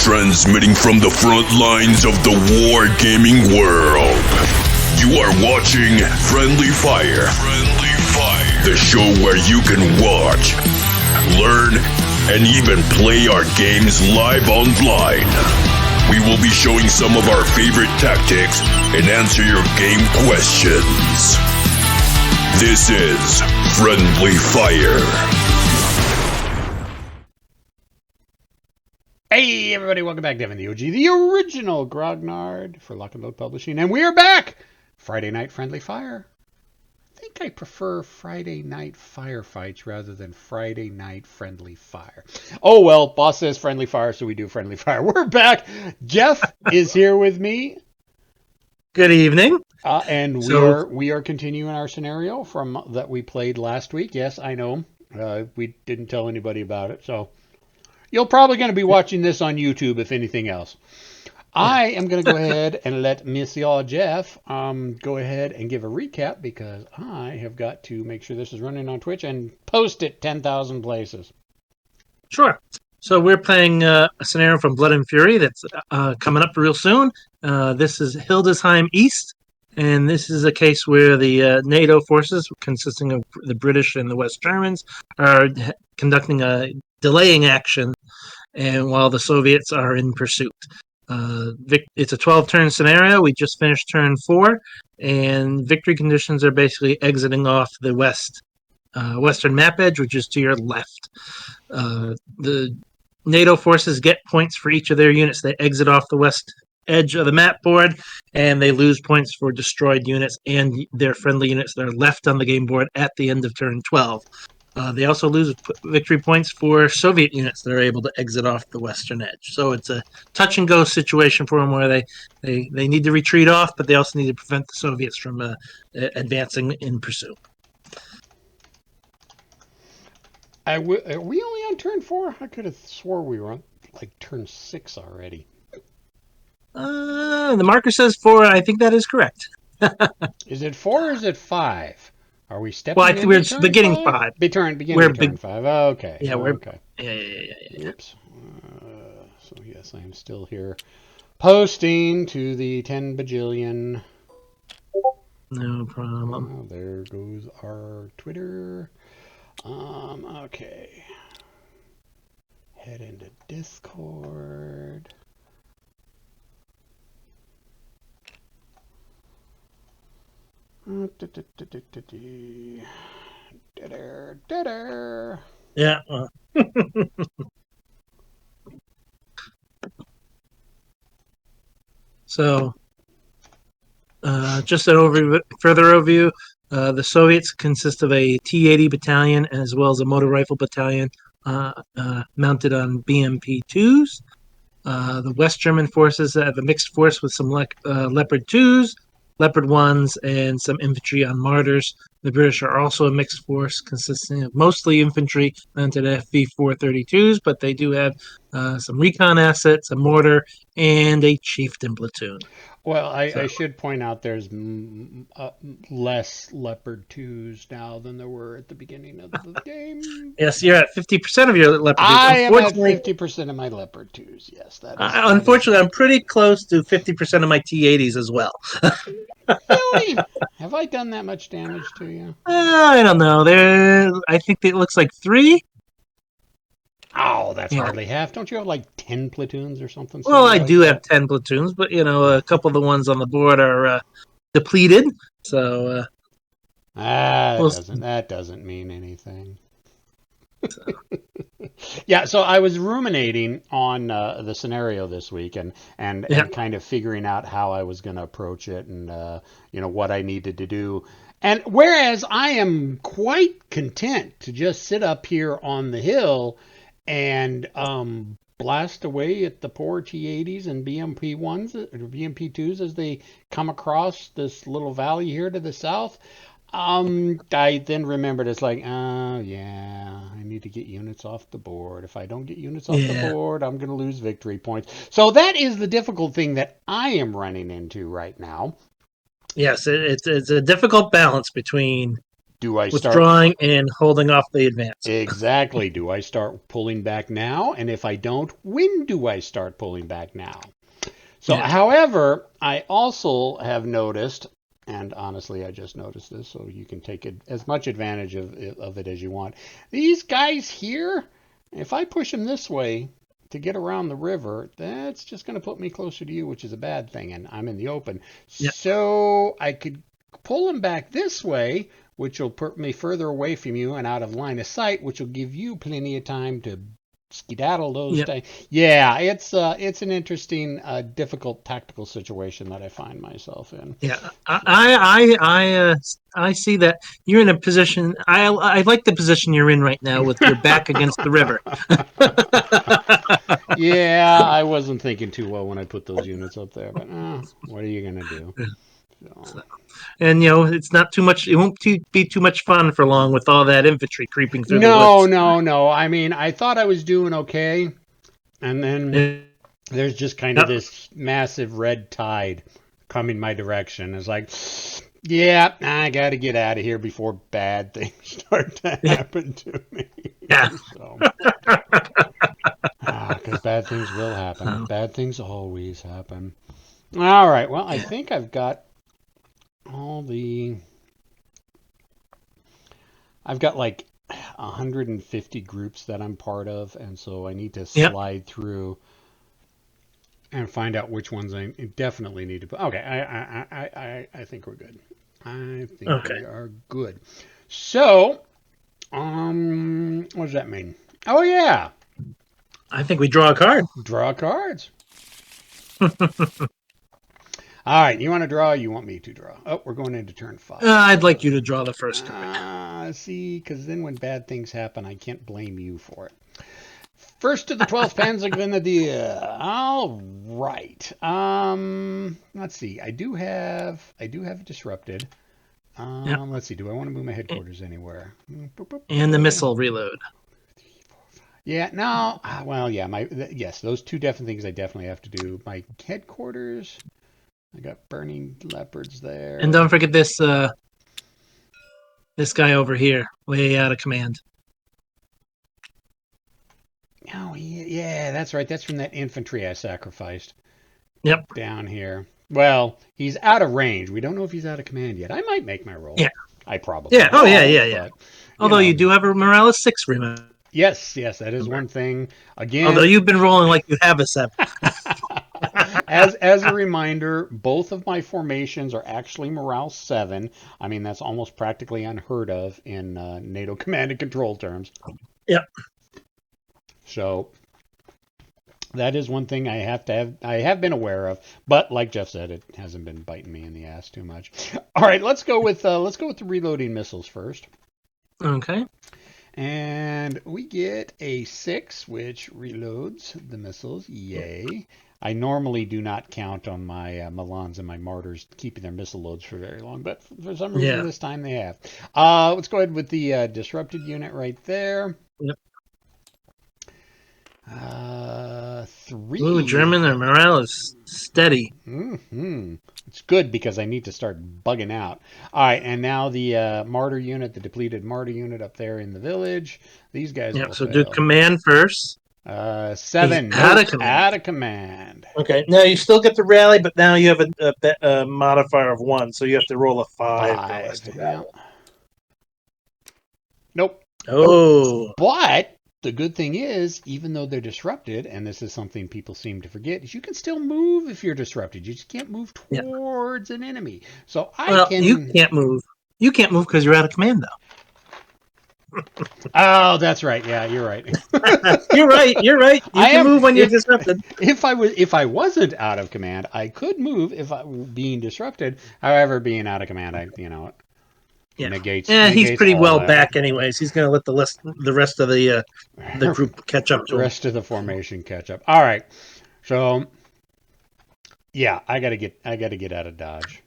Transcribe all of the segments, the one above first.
Transmitting from the front lines of the wargaming world. You are watching Friendly Fire. Friendly Fire. The show where you can watch, learn, and even play our games live online. We will be showing some of our favorite tactics and answer your game questions. This is Friendly Fire. Hey everybody, welcome back. Devin, the OG, the original Grognard for Lock and Load Publishing, and we are back! Friday Night Friendly Fire. I think I prefer Friday Night Firefights rather than Friday Night Friendly Fire. Oh well, boss says Friendly Fire, so we do Friendly Fire. We're back! Jeff is here with me. Good evening. And we are continuing our scenario from that we played last week. Yes, I know. We didn't tell anybody about it, so you're probably going to be watching this on YouTube, if anything else. I am going to go ahead and let Monsieur Jeff go ahead and give a recap, because I have got to make sure this is running on Twitch and post it 10,000 places. Sure. So we're playing a scenario from Blood and Fury that's coming up real soon. This is Hildesheim East, and this is a case where the NATO forces, consisting of the British and the West Germans, are conducting a delaying action, and while the Soviets are in pursuit. It's a 12-turn scenario. We just finished turn 4, and victory conditions are basically exiting off the western map edge, which is to your left. The NATO forces get points for each of their units. They exit off the west edge of the map board, and they lose points for destroyed units and their friendly units that are left on the game board at the end of turn 12. They also lose victory points for Soviet units that are able to exit off the western edge. So it's a touch-and-go situation for them, where they need to retreat off, but they also need to prevent the Soviets from advancing in pursuit. Are we only on turn 4? I could have swore we were on like turn 6 already. The marker says 4. I think that is correct. Is it 4 or is it 5? Are we stepping? Well, I think we're beginning 5. Beginning turn 5. Okay. Yeah, we're okay. Yeah. Oops. So yes, I am still here, posting to the 10 bajillion. No problem. Oh, there goes our Twitter. Okay. Head into Discord. Yeah. So, just an further overview. The Soviets consist of a T-80 battalion as well as a motor rifle battalion mounted on BMP-2s. The West German forces have a mixed force with some Leopard 2s, Leopard 1s, and some infantry on Martyrs. The British are also a mixed force consisting of mostly infantry mounted FV-432s, but they do have some recon assets, a mortar, and a chieftain platoon. Well, I should point out there's less Leopard 2s now than there were at the beginning of the game. Yes, you're at 50% of your Leopard 2s. I am at 50% of my Leopard 2s, yes. Unfortunately, I'm pretty close to 50% of my T-80s as well. Really? Have I done that much damage to you? I don't know. I think it looks like 3. Oh, that's hardly half. Don't you have like 10 platoons or something? Well, I do have 10 platoons, but a couple of the ones on the board are depleted. So that doesn't mean anything. Yeah, so I was ruminating on the scenario this week and kind of figuring out how I was going to approach it and what I needed to do. And whereas I am quite content to just sit up here on the hill and blast away at the poor T-80s and BMP-1s or BMP-2s as they come across this little valley here to the south, I then remembered it's like, oh yeah, I need to get units off the board. If I don't get units off the board, I'm going to lose victory points. So that is the difficult thing that I am running into right now. Yes, it's a difficult balance between Do I start withdrawing and holding off the advance? exactly? Do I start pulling back now? And if I don't, when do I start pulling back now? So, however, I also have noticed, and honestly, I just noticed this, so you can take as much advantage of it as you want. These guys here, if I push them this way to get around the river, that's just going to put me closer to you, which is a bad thing, and I'm in the open. Yep. So I could pull them back this way, which will put me further away from you and out of line of sight, which will give you plenty of time to skedaddle those. Yep. Yeah, it's an interesting, difficult tactical situation that I find myself in. Yeah, I see that you're in a position. I like the position you're in right now with your back against the river. Yeah, I wasn't thinking too well when I put those units up there, but what are you gonna do? So. And it's not too much. It won't be too much fun for long with all that infantry creeping through the woods. No. I mean, I thought I was doing okay, and then there's just kind of this massive red tide coming my direction. It's like, yeah, I got to get out of here before bad things start to happen to me. Yeah. Because bad things will happen. Bad things always happen. All right. Well, I think I've got I've got like 150 groups that I'm part of, and so I need to slide through and find out which ones I definitely need to put. Okay, I think we're good. I think we are good. So, what does that mean? Oh yeah, I think we draw a card. Draw cards. All right, you want to draw? Or you want me to draw? Oh, we're going into turn 5. I'd like you to draw the first card. See, because then when bad things happen, I can't blame you for it. First to the 12th Panzer Grenadier. All right. Let's see. I do have disrupted. Let's see. Do I want to move my headquarters anywhere? And the missile reload. Yeah. No. Well, yeah. Yes. Those two different things I definitely have to do. My headquarters. I got burning leopards there. And don't forget this guy over here, way out of command. Oh, yeah, that's right. That's from that infantry I sacrificed. Yep. Down here. Well, he's out of range. We don't know if he's out of command yet. I might make my roll. Yeah. I probably Yeah. Oh, yeah. But, although you do have a morale of 6, remember. Yes, that is one thing. Again, although you've been rolling like you have a 7. As a reminder, both of my formations are actually morale 7. I mean, that's almost practically unheard of in NATO command and control terms. Yep. So that is one thing I have been aware of, but like Jeff said, it hasn't been biting me in the ass too much. All right, let's go with the reloading missiles first. Okay. And we get a 6, which reloads the missiles. Yay. I normally do not count on my Milans and my Martyrs keeping their missile loads for very long, but for some reason this time they have. Let's go ahead with the disrupted unit right there. Yep. 3. Ooh, German, their morale is steady. Mm-hmm. It's good because I need to start bugging out. All right, and now the Martyr unit, the depleted Martyr unit up there in the village. These guys. Yep. So do command first. 7. Out of command. Okay. Now you still get the rally, but now you have a modifier of 1, so you have to roll a 5. Yeah. Nope. Oh. But the good thing is, even though they're disrupted, and this is something people seem to forget, is you can still move if you're disrupted. You just can't move towards an enemy. So you can't move. You can't move because you're out of command, though. Oh, that's right. Yeah, you're right. You're right. You can move when you're disrupted. If I wasn't out of command, I could move if I were being disrupted. However, being out of command, negates. He's pretty well back, anyways. He's going to let the rest of the group catch up to him. The rest of the formation catch up. All right. So, yeah, I gotta get out of Dodge.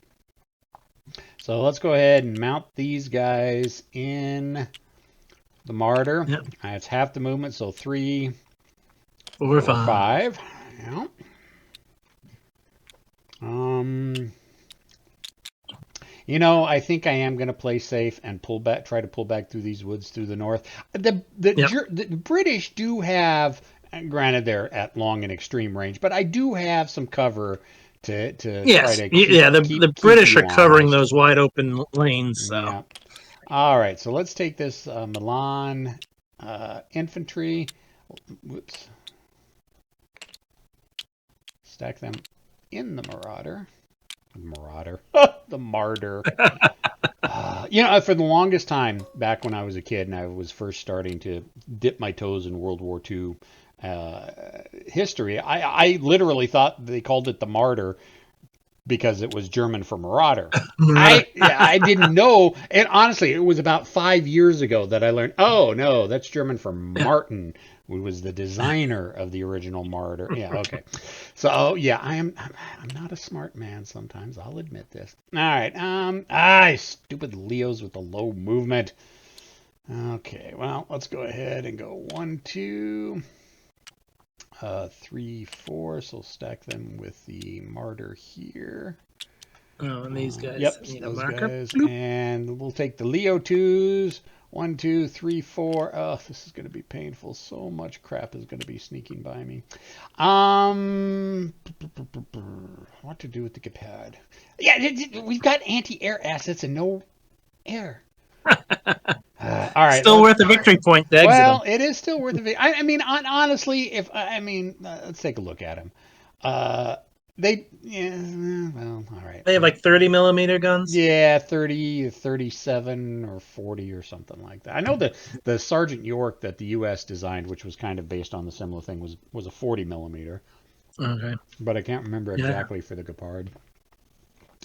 So let's go ahead and mount these guys in the Martyr. Yep. It's half the movement, so 3, 4, 5. Yeah. I think I am going to play safe and try to pull back through these woods through the north. The British do have, granted they're at long and extreme range, but I do have some cover to try to the keep British you are covering honest. those wide open lanes. So. Yeah. All right, so let's take this Milan infantry. Whoops. Stack them in the Marauder. The Martyr. For the longest time, back when I was a kid and I was first starting to dip my toes in World War II history, I literally thought they called it the Martyr because it was German for Marauder. I didn't know, and honestly, it was about 5 years ago that I learned, oh no, that's German for Martin, who was the designer of the original Martyr. Yeah, okay. So yeah, I'm not a smart man sometimes, I'll admit this. All right, stupid Leos with the low movement. Okay, well, let's go ahead and go 1, 2, 3, 4, so stack them with the Martyr here. Oh, and these guys need a those marker. Guys. And we'll take the Leo 2s. 1, 2, 3, 4. Oh, this is going to be painful. So much crap is going to be sneaking by me. What to do with the Gepard? Yeah, we've got anti-air assets and no air. All right. Still worth a victory point to exit Well, them. it is still worth a victory. I mean, honestly, let's take a look at them. All right. They have like 30 millimeter guns. Yeah, 30, 37, or 40 or something like that. I know that the Sergeant York that the U.S. designed, which was kind of based on the similar thing, was a 40 millimeter. Okay. But I can't remember exactly for the Gepard.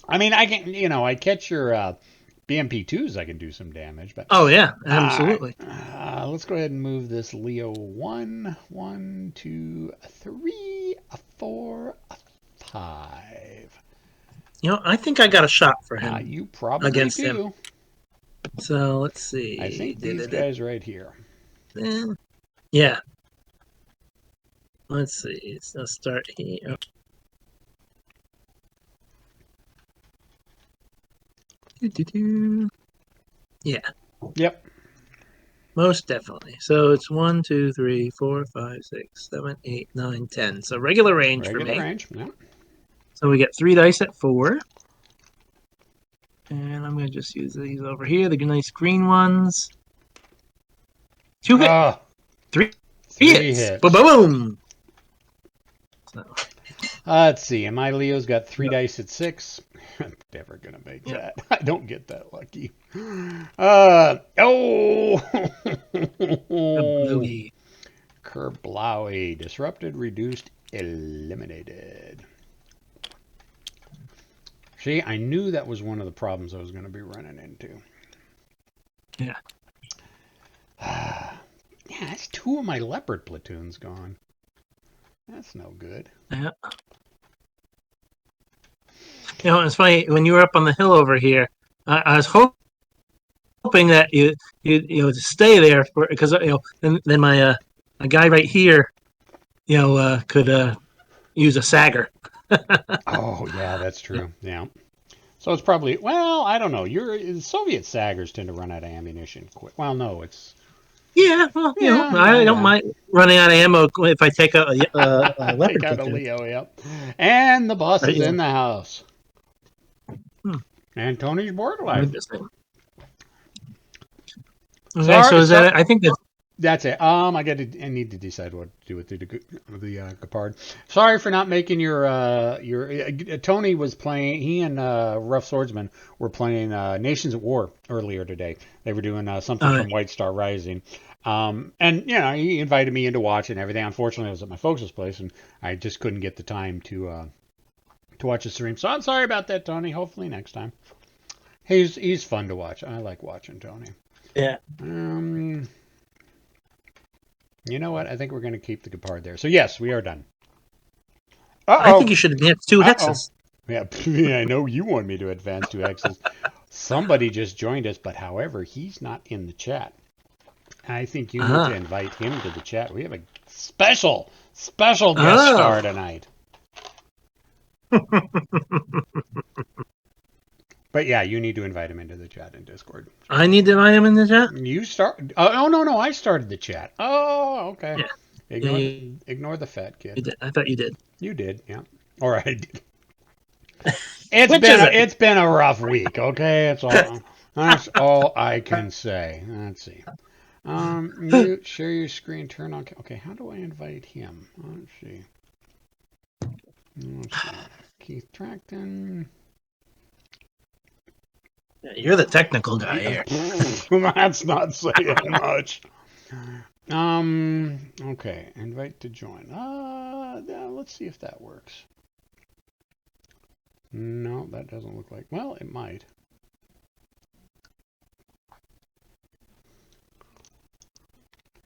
I mean, I catch your BMP2s, I can do some damage. But oh, yeah, absolutely. Let's go ahead and move this Leo 1, 1, 2, 3, 4, 5. I think I got a shot for him. You probably against do. Him. So let's see. I think these guys right here. Yeah. Let's see. So start here. Yeah. Yep. Most definitely. So it's 1, 2, 3, 4, 5, 6, 7, 8, 9, 10. So regular range for me. Regular range. Yep. So we get 3 dice at 4. And I'm going to just use these over here, the nice green ones. 2 hits. 3 hits. Boom! So. Let's see. And my Leo's got 3 dice at 6. I'm never going to make that. I don't get that lucky. Kerblaui. Disrupted, reduced, eliminated. See, I knew that was one of the problems I was going to be running into. Yeah. Yeah, that's 2 of my Leopard platoons gone. That's no good. Yeah. It's funny, when you were up on the hill over here, I was hoping that you stay there because then my a guy right here could use a sagger. Oh yeah, that's true. Yeah. So it's probably, well, I don't know. Soviet saggers tend to run out of ammunition quick. Well, no, it's. Yeah, well, I don't mind running out of ammo if I take a leopard take out platoon. a Leo, yep. And the boss is in the house. And Tony's borderline. Okay, so is that? I think that's it. I need to decide what to do with the Gepard. Sorry for not making your Tony was playing. He and Rough Swordsman were playing Nations at War earlier today. They were doing something from White Star Rising. And he invited me in to watch and everything. Unfortunately, I was at my folks' place and I just couldn't get the time to watch the stream. So I'm sorry about that, Tony. Hopefully next time. He's fun to watch. I like watching Tony. Yeah. You know what? I think we're going to keep the Gepard there. So yes, we are done. I think you should advance 2 hexes. Yeah, I know you want me to advance 2 hexes. Somebody just joined us, but however, he's not in the chat. I think you need to invite him to the chat. We have a special guest star tonight. But yeah, you need to invite him into the chat in Discord. I need to invite him in the chat? You start. Oh, no, I started the chat. Oh, okay. Yeah. Ignore the fat kid. You did. I thought you did. You did, yeah. Or I did. It's been a rough week, okay? That's all I can say. Let's see. Mute, share your screen, turn on. Okay, how do I invite him? Let's see. Keith Tracton. Yeah, you're the technical guy here. That's not saying much. Okay, invite to join. Let's see if that works. No, that doesn't look like. Well, it might.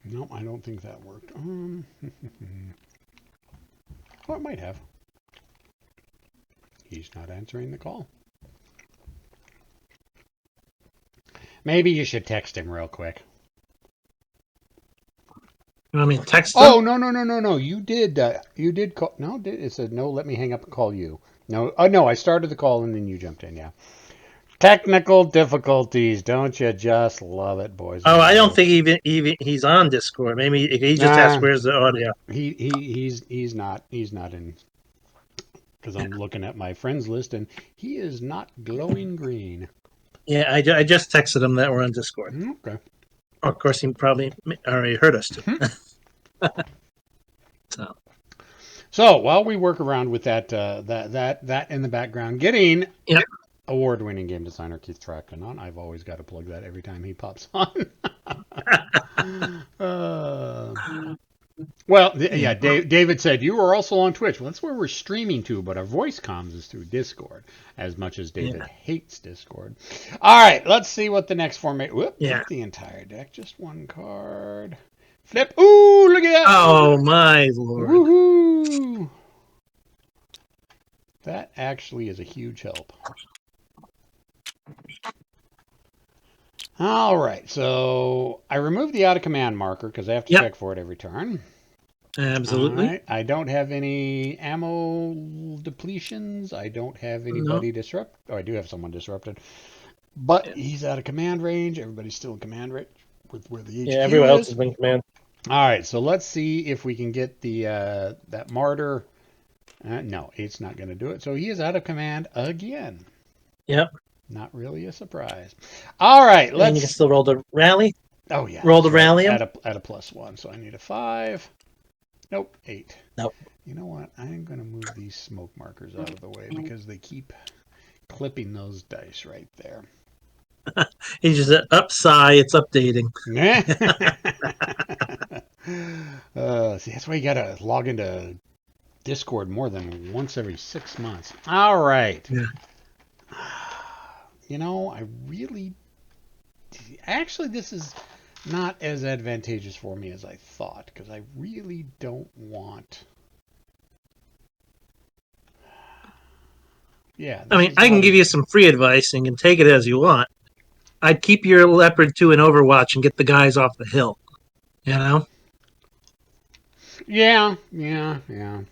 No, I don't think that worked. Oh, it might have. He's not answering the call. Maybe you should text him real quick. You want me to text him? Oh, no. You did call. No, it said, no, let me hang up and call you. No, no, I started the call and then you jumped in, yeah. Technical difficulties. Don't you just love it, boys? Oh, I don't think even he's on Discord. Maybe he just asked where's the audio. He's not in, because I'm looking at my friends list and he is not glowing green. Yeah, I just texted him that we're on Discord. Okay. Of course, he probably already heard us too. So while we work around with that in the background, getting award-winning game designer Keith Tracton on. I've always got to plug that every time he pops on. David said you were also on Twitch. Well, that's where we're streaming to, but our voice comms is through Discord. As much as David hates Discord. All right, let's see what the next format. Whoop! Not the entire deck, just one card. Flip! Ooh, look at that! Oh my lord! Woohoo! That actually is a huge help. All right, so I removed the out of command marker because I have to check for it every turn. Absolutely. Right. I don't have any ammo depletions. I don't have anybody disrupt. Oh, I do have someone disrupted. But he's out of command range. Everybody's still in command range with where the HQ is. Everyone else has been command. All right, so let's see if we can get the that martyr. No, it's not going to do it. So he is out of command again. Yep. Not really a surprise. All right, let's. And you can still roll the rally. Oh yeah. Roll the rally at a +1. So I need a 5. Nope, 8. Nope. You know what? I'm going to move these smoke markers out of the way because they keep clipping those dice right there. He's just upside. It's updating. See, that's why you got to log into Discord more than once every 6 months. All right. Yeah. You know, I really... Actually, this is not as advantageous for me as I thought, because I really don't want... Yeah. I mean, I can give you some free advice and you can take it as you want. I'd keep your Leopard 2 in Overwatch and get the guys off the hill. You know? Yeah. You know,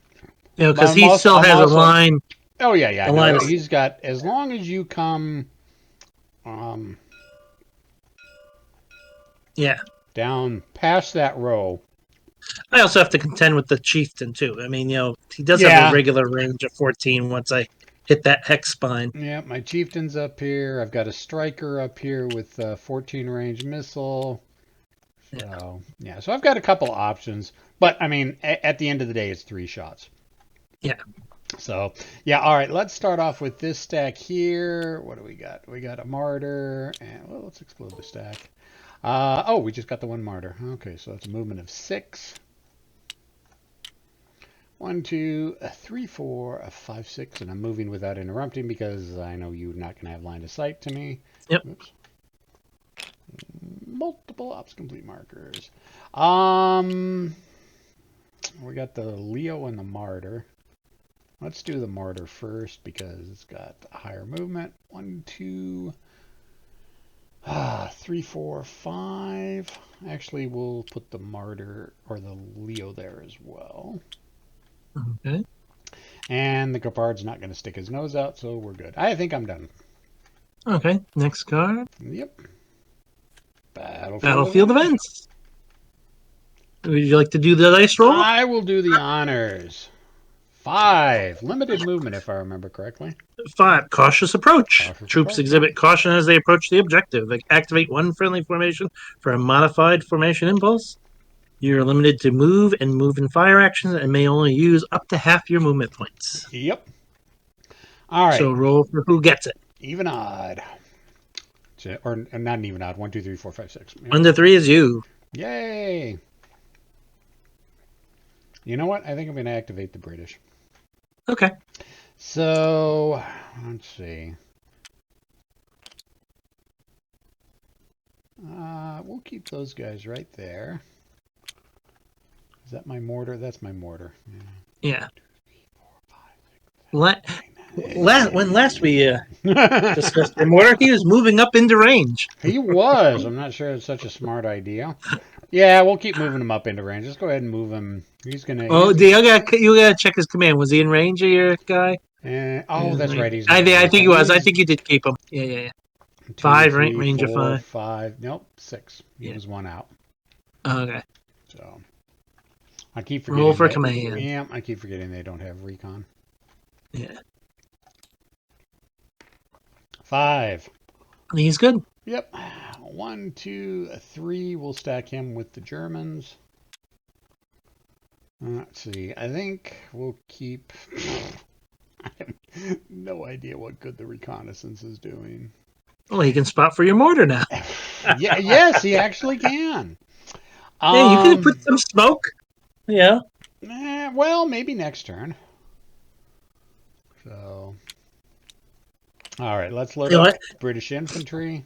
because he still has a line. Oh, yeah. No, he's got, as long as you come... down past that row. I also have to contend with the chieftain too. I mean, you know, he does have a regular range of 14 once I hit that hex spine. Yeah, my chieftain's up here. I've got a striker up here with 14 range missile. So so I've got a couple options, but I mean, at the end of the day, it's 3 shots. Yeah. So, all right, let's start off with this stack here. What do we got? We got a martyr, and well, let's explode the stack. We just got the 1 martyr. Okay, so it's a movement of 6. 1, 2, 3, 4, 5, 6, and I'm moving without interrupting because I know you're not going to have line of sight to me. Yep. Oops. Multiple ops complete markers. We got the Leo and the martyr. Let's do the martyr first because it's got higher movement. 1, 2, 3, 4, 5. Actually, we'll put the martyr or the Leo there as well. Okay. And the Gepard's not going to stick his nose out, so we're good. I think I'm done. Okay, next card. Yep. Battlefield events. Would you like to do the dice roll? I will do the honors. 5. Limited movement, if I remember correctly. 5. Cautious approach. Cautious Troops approach, exhibit caution as they approach the objective. They activate one friendly formation for a modified formation impulse. You're limited to move and move and fire actions and may only use up to half your movement points. Yep. All right. So roll for who gets it. Even odd. Or not an even odd. 1, 2, 3, 4, 5, 6. Yep. 1 to 3 is you. Yay. You know what? I think I'm going to activate the British. Okay. So, let's see. We'll keep those guys right there. Is that my mortar? That's my mortar. Yeah. When last we discussed the mortar, he was moving up into range. He was. I'm not sure it's such a smart idea. Yeah, we'll keep moving him up into range. Just go ahead and move him. He's gonna. Oh, you gotta check his command. Was he in range of your guy? That's right. He's. I think he was. I think you did keep him. Yeah. 2, 5, 3, range 4, of 5. 5. Nope, 6. He was 1 out. Okay. So I keep forgetting. Roll for command. Yeah, I keep forgetting they don't have recon. Yeah. 5. He's good. Yep. 1, 2, 3. We'll stack him with the Germans. Let's see. I think we'll keep. I have no idea what good the reconnaissance is doing. Well, he can spot for your mortar now. Yeah. Yes, he actually can. Yeah, you could put some smoke. Yeah. Well, maybe next turn. So. All right, let's load up British infantry.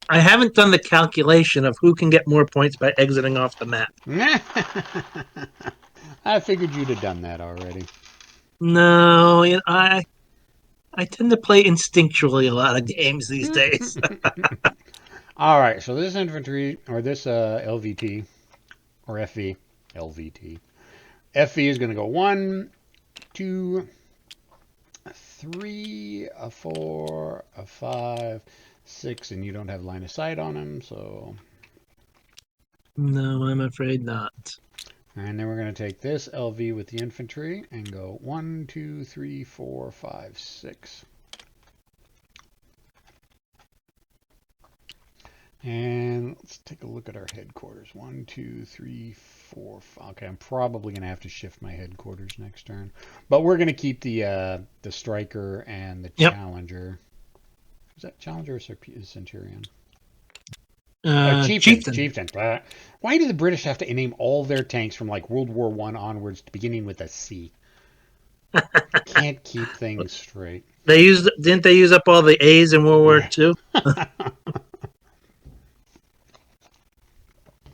I haven't done the calculation of who can get more points by exiting off the map. I figured you'd have done that already. No, I tend to play instinctually a lot of games these days. All right, so this infantry, or this LVT, or FV, LVT. FV is going to go 1, 2, 3, 4, 5, 6, and you don't have line of sight on him, so. No, I'm afraid not. And then we're going to take this LV with the infantry and go 1, 2, 3, 4, 5, 6. And let's take a look at our headquarters. 1, 2, 3, 4, 5. Okay, I'm probably going to have to shift my headquarters next turn. But we're going to keep the Striker and the Challenger. Is that Challenger or Centurion? Chieftain. Why do the British have to name all their tanks from like World War I onwards, beginning with a C? Can't keep things straight. Didn't they use up all the A's in World War II?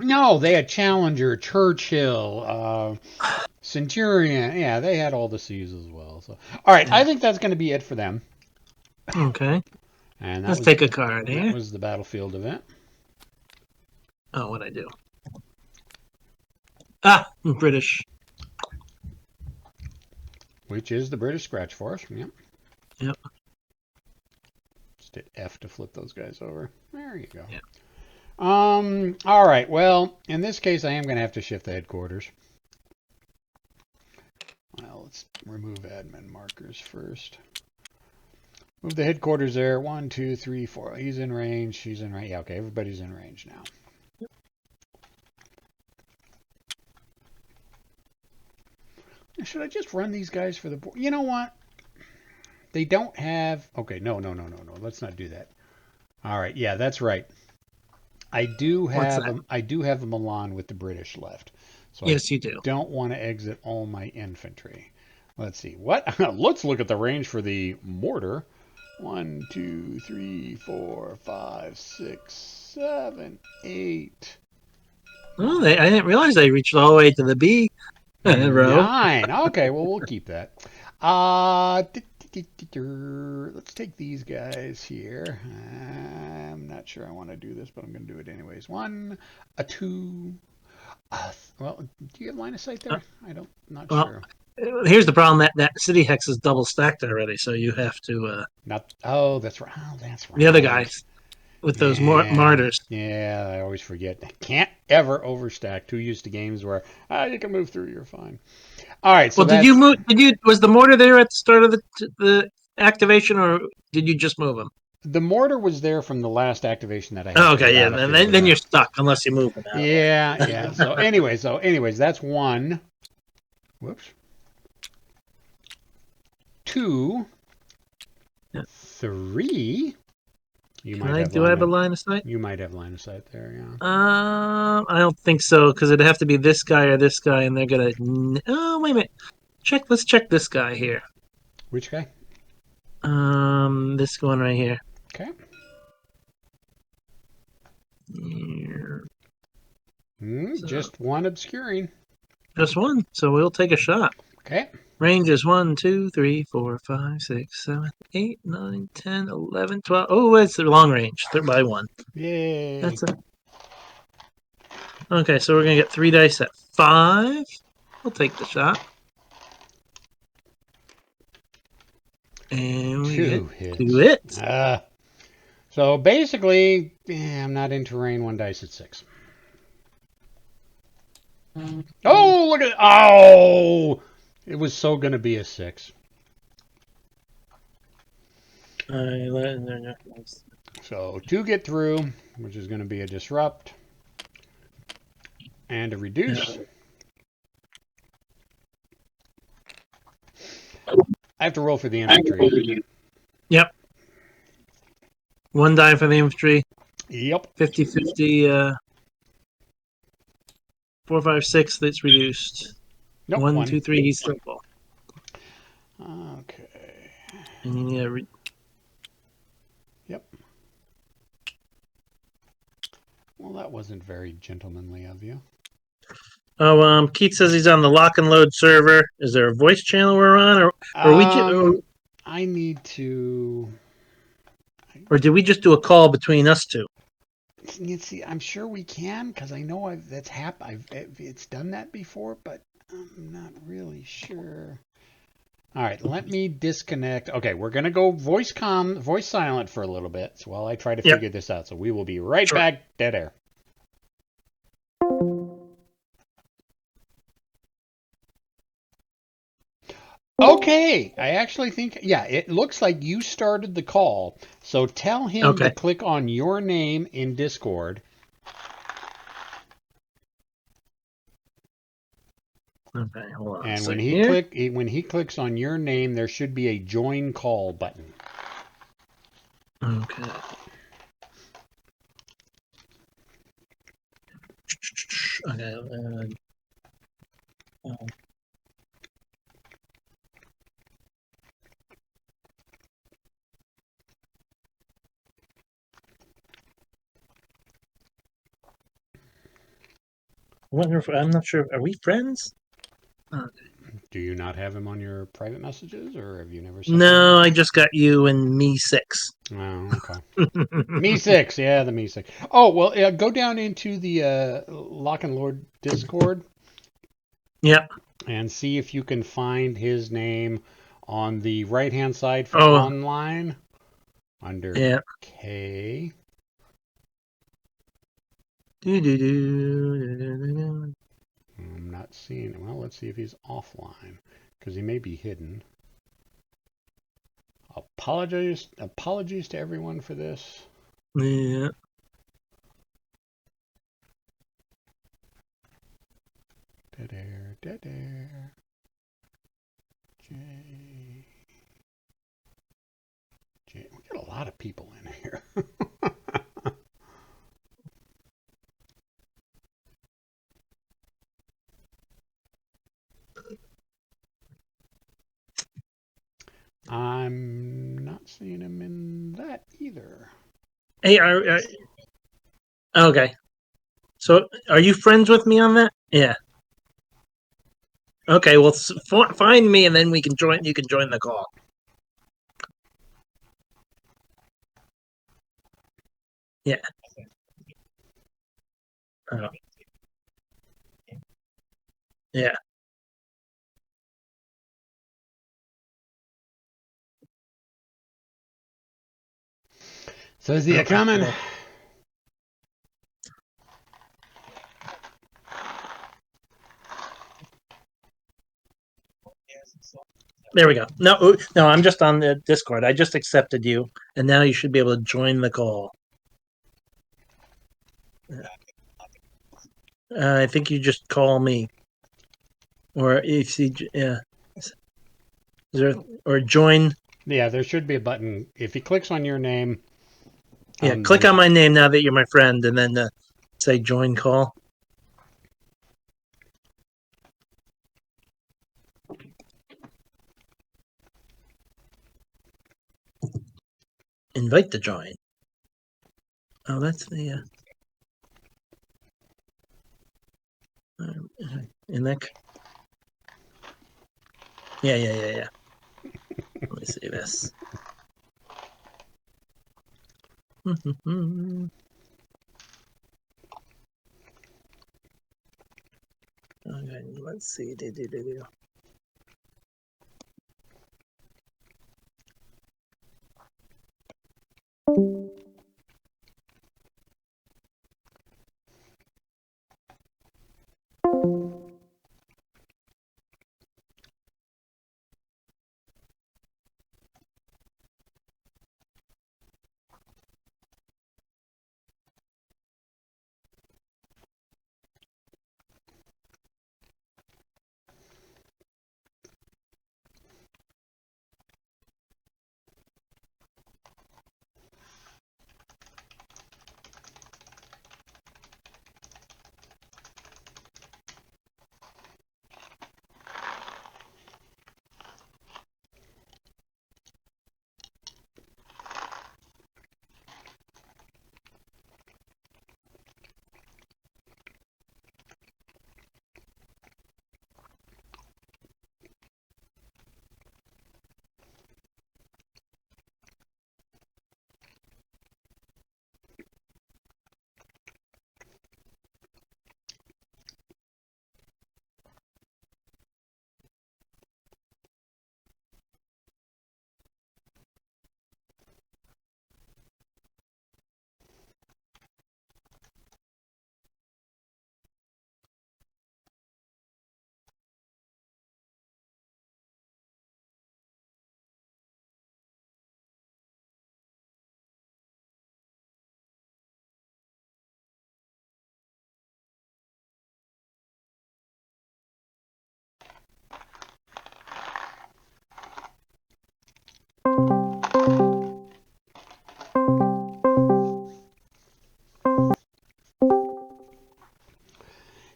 No, they had Challenger, Churchill, Centurion. Yeah, they had all the C's as well. So, all right, I think that's going to be it for them. Okay. And let's take a card here. That was the battlefield event. Oh, what'd I do? British. Which is the British Scratch Force. Yep. Yep. Just hit F to flip those guys over. There you go. Yep. All right. Well, in this case, I am going to have to shift the headquarters. Well, let's remove admin markers first. Move the headquarters there. 1, 2, 3, 4. He's in range. She's in range. Yeah, okay. Everybody's in range now. Should I just run these guys for the board? You know what? They don't have... Okay, no. Let's not do that. All right. Yeah, that's right. I do have a Milan with the British left. So yes, you do. Don't want to exit all my infantry. Let's see. What? Let's look at the range for the mortar. 1, 2, 3, 4, 5, 6, 7, 8. Oh, I didn't realize they reached all the way to the B row. 9. Okay, well, we'll keep that. Let's take these guys here. I'm not sure I want to do this, but I'm going to do it anyways. 1, 2. Well, do you have line of sight there? Not sure. here's the problem: that city hex is double stacked already, so you have to Not. Oh, that's right. Oh, that's right. the other guys with those Yeah. martyrs. Yeah, I always forget. Can't ever overstack. Too used to games where you can move through. You're fine. All right, so Well, did you that's move? Was the mortar there at the start of the activation, or did you just move them? the mortar was there from the last activation that I had Oh, for the okay, yeah. Then, battlefield. then you're stuck unless you move them out of Yeah, the yeah. So anyways, that's one. Whoops. Two, way. three. You Can might I? have Do I line have a of line of sight? you might have line of sight there. Yeah. I don't think so because it'd have to be this guy or this guy, and they're gonna. Oh, wait a minute. Let's check this guy here. Which guy? This one right here. Okay. Here. So, Just one obscuring. just one. So we'll take a shot. Okay. Range is 1, 2, 3, 4, 5, 6, 7, 8, 9, 10, 11, 12. Oh, it's a long range. 3 by 1. Yay. That's it. Okay, so we're gonna get 3 dice at 5. We'll take the shot. And we Two get hits. 2 hits. So basically, I'm not into terrain. One dice at 6. Oh, look at oh! It was so gonna be a 6. So 2 get through, which is gonna be a disrupt and a reduce. Yeah. I have to roll for the infantry. Yep. 1 die for the infantry. Yep. 50-50. 4, 5, 6. That's reduced. Nope. 1, 2, 3. He's still full. Okay. And you need a Yep. Well, that wasn't very gentlemanly of you. Oh, Keith says he's on the lock and load server. Is there a voice channel we're on, I need to. or did we just do a call between us two? You see, I'm sure we can because I know it's done that before, but I'm not really sure. All right, let me disconnect. Okay, we're gonna go voice silent for a little bit while I try to figure this out. So we will be right back, dead air. Okay, I actually think, yeah, it looks like you started the call. So tell him to click on your name in Discord. Okay, hold on. And when he clicks on your name, there should be a join call button. Okay. Okay. I'm not sure. Are we friends? Do you not have him on your private messages, or have you never? No, I just got you and Me6. Oh, okay. Me6, yeah, the Me6. Oh well, go down into the Lock and Lord Discord. Yep. And see if you can find his name on the right-hand side for online under K. I'm not seeing it. Well, let's see if he's offline because he may be hidden. Apologies to everyone for this. Yeah. Dead air, dead air. J. We got a lot of people in here. I'm not seeing him in that either. Hey, okay. So, are you friends with me on that? Yeah. Okay. Well, find me, and then we can join. You can join the call. Yeah. Yeah. So is he coming? There we go. No, I'm just on the Discord. I just accepted you, and now you should be able to join the call. I think you just call me, or if you, yeah, is there, or join. Yeah, there should be a button. If he clicks on your name. Yeah, click on my name now that you're my friend, and then say join call. Invite to join. Oh, that's the in that. Yeah. Let me see this. Okay, let's see.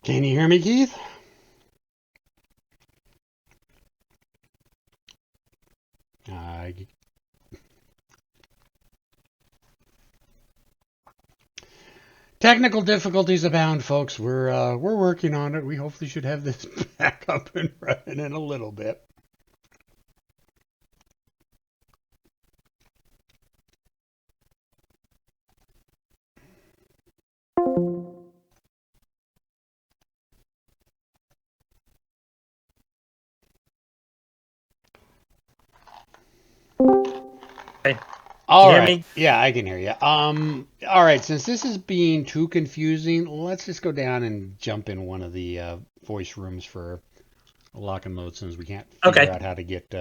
Can you hear me, Keith? Technical difficulties abound, folks. We're working on it. We hopefully should have this back up and running in a little bit. Hey, All you hear right. me? Yeah, I can hear you. All right. Since this is being too confusing, let's just go down and jump in one of the voice rooms for a lock and load since we can't figure out how to get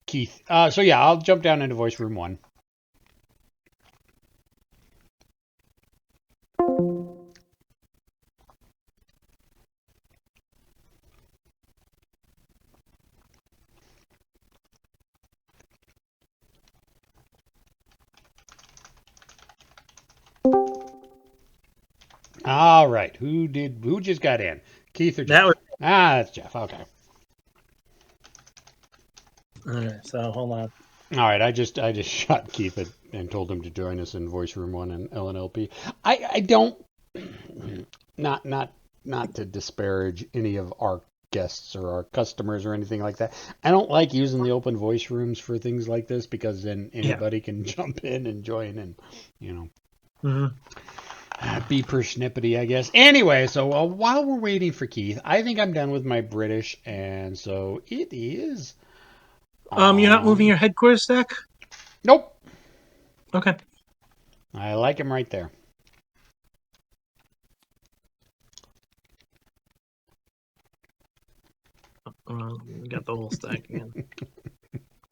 Keith. So yeah, I'll jump down into voice room 1. All right. Who just got in? Keith or Jeff? That's Jeff. Okay. All right. So hold on. All right. I just shot Keith and told him to join us in voice room 1 and LNLP. I don't not to disparage any of our guests or our customers or anything like that. I don't like using the open voice rooms for things like this because then anybody can jump in and join and be persnippety, I guess. Anyway, so while we're waiting for Keith, I think I'm done with my British, and so it is. You're not moving your headquarters stack? Nope. Okay. I like him right there. We got the whole stack again.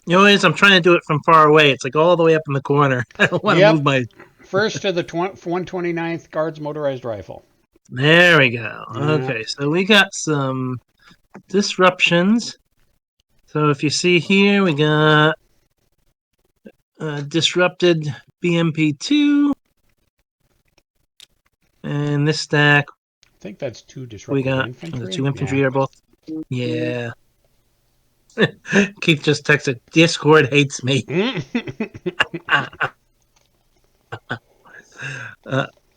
You know, I'm trying to do it from far away. It's like all the way up in the corner. I don't want to move my... First to the 129th Guards Motorized Rifle. There we go. Yeah. Okay, so we got some disruptions. So if you see here, we got disrupted BMP-2. And this stack, I think that's 2 disrupted we got infantry. The 2 infantry are both. Yeah. Keith just texted, Discord hates me.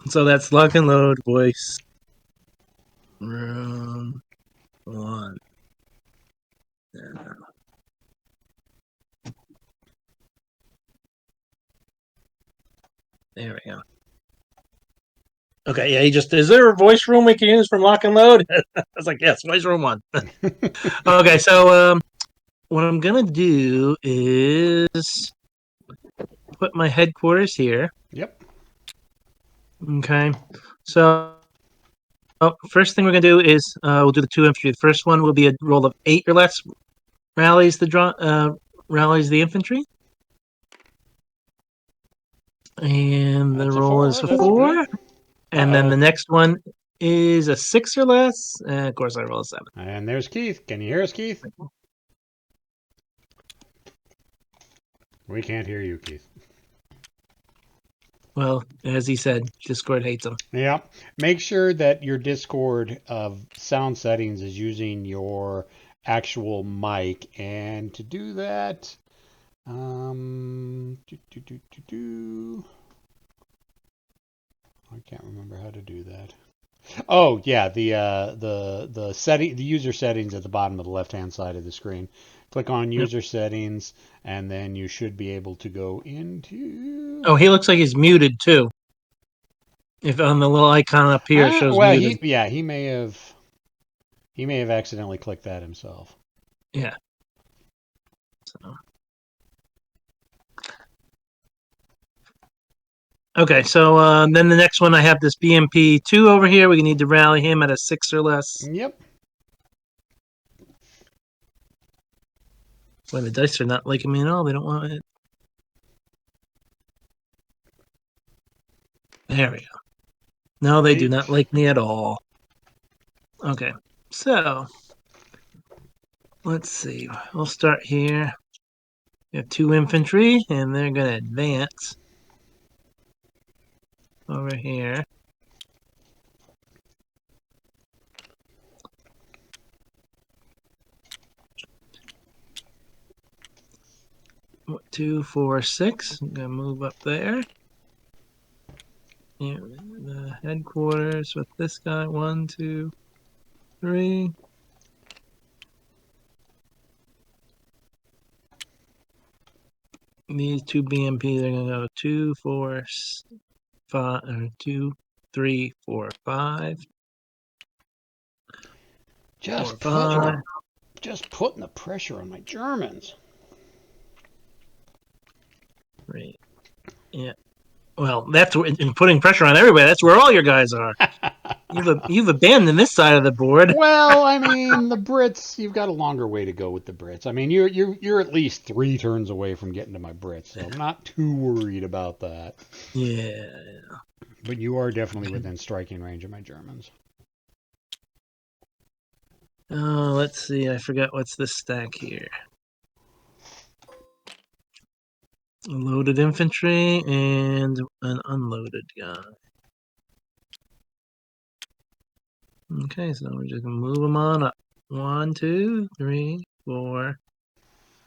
So that's lock and load, voice. Room 1. There we go. Okay, yeah, he just, is there a voice room we can use from lock and load? I was like, yes, voice room 1. Okay, so what I'm going to do is put my headquarters here. Yep. Okay, so first thing we're going to do is we'll do the 2 infantry. The first one will be a roll of 8 or less, rallies the infantry. And the roll is a 4. And then the next one is a 6 or less. And of course, I roll a 7. And there's Keith. Can you hear us, Keith? We can't hear you, Keith. Well, as he said, Discord hates him. Yeah. Make sure that your Discord sound settings is using your actual mic. And to do that, I can't remember how to do that. Oh yeah, the user settings at the bottom of the left-hand side of the screen. Click on user settings, and then you should be able to go into. Oh, he looks like he's muted too. If on the little icon up here it shows muted. He may have accidentally clicked that himself. Yeah. So. Okay, so then the next one I have this BMP-2 over here. We need to rally him at a 6 or less. Yep. Boy, the dice are not liking me at all. They don't want it. There we go. No, they do not like me at all. Okay, so let's see. We'll start here. We have 2 infantry, and they're going to advance over here. What, 2, 4, 6. I'm going to move up there. Here, the headquarters with this guy. 1, 2, 3. These 2 BMP, they're going to go 2, 4, 5, or 2, 3, 4, 5. Just putting the pressure on my Germans. Right. Yeah. Well, that's in putting pressure on everybody. That's where all your guys are. You've abandoned this side of the board. Well, I mean, the Brits. You've got a longer way to go with the Brits. I mean, you're at least 3 turns away from getting to my Brits, so I'm not too worried about that. Yeah. But you are definitely within striking range of my Germans. Oh, let's see. I forgot what's this stack here. Loaded infantry and an unloaded guy. Okay, so we're just gonna move them on up. 1, 2, 3, 4,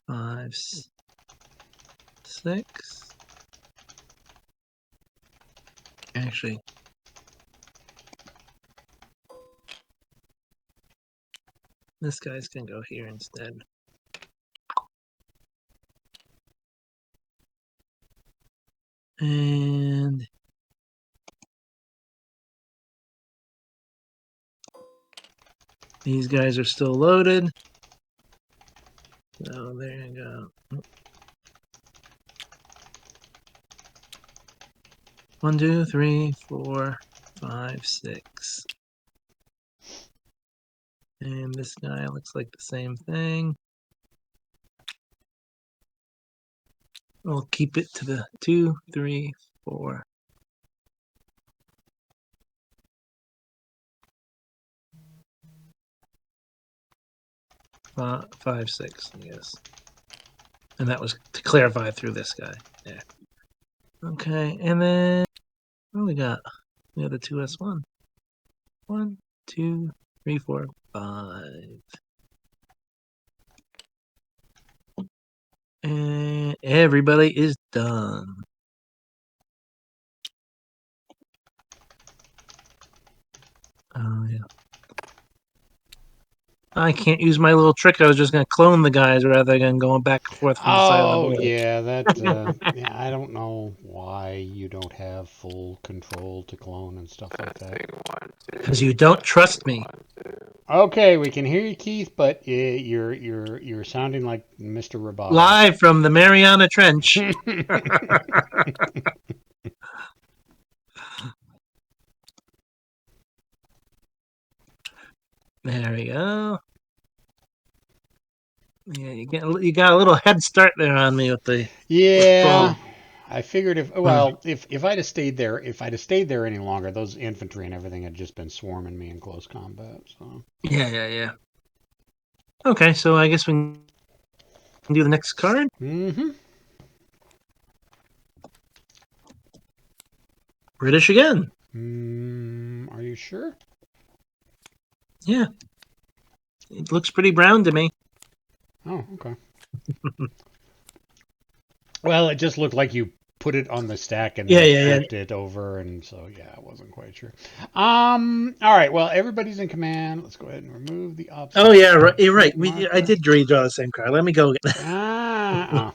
5, 6. Actually, this guy's gonna go here instead. And these guys are still loaded. So there you go. 1, 2, 3, 4, 5, 6. And this guy looks like the same thing. We'll keep it to the 2, 3, 4. Five, 6, I guess. And that was to clarify through this guy. Yeah. Okay, and then what do we got? We have the 2S1. 1, 2, 3, 4, 5. And everybody is done. Oh, yeah. I can't use my little trick. I was just going to clone the guys rather than going back and forth from the side of the Oh board. yeah, that yeah. I don't know why you don't have full control to clone and stuff like that. Because you don't trust me. Okay, we can hear you, Keith, but you're sounding like Mr. Roboto. Live from the Mariana Trench. There we go. Yeah, you got a little head start there on me with the Yeah, withdrawal. I figured if I'd have stayed there any longer, those infantry and everything had just been swarming me in close combat. So Yeah. Okay, so I guess we can do the next card. British again. Are you sure? Yeah. It looks pretty brown to me. Oh, okay. Well, it just looked like you put it on the stack and then flipped it over, and so yeah, I wasn't quite sure. All right. Well, everybody's in command. Let's go ahead and remove the obstacle. Oh yeah, right, you're right. I did redraw the same card. Let me go get that.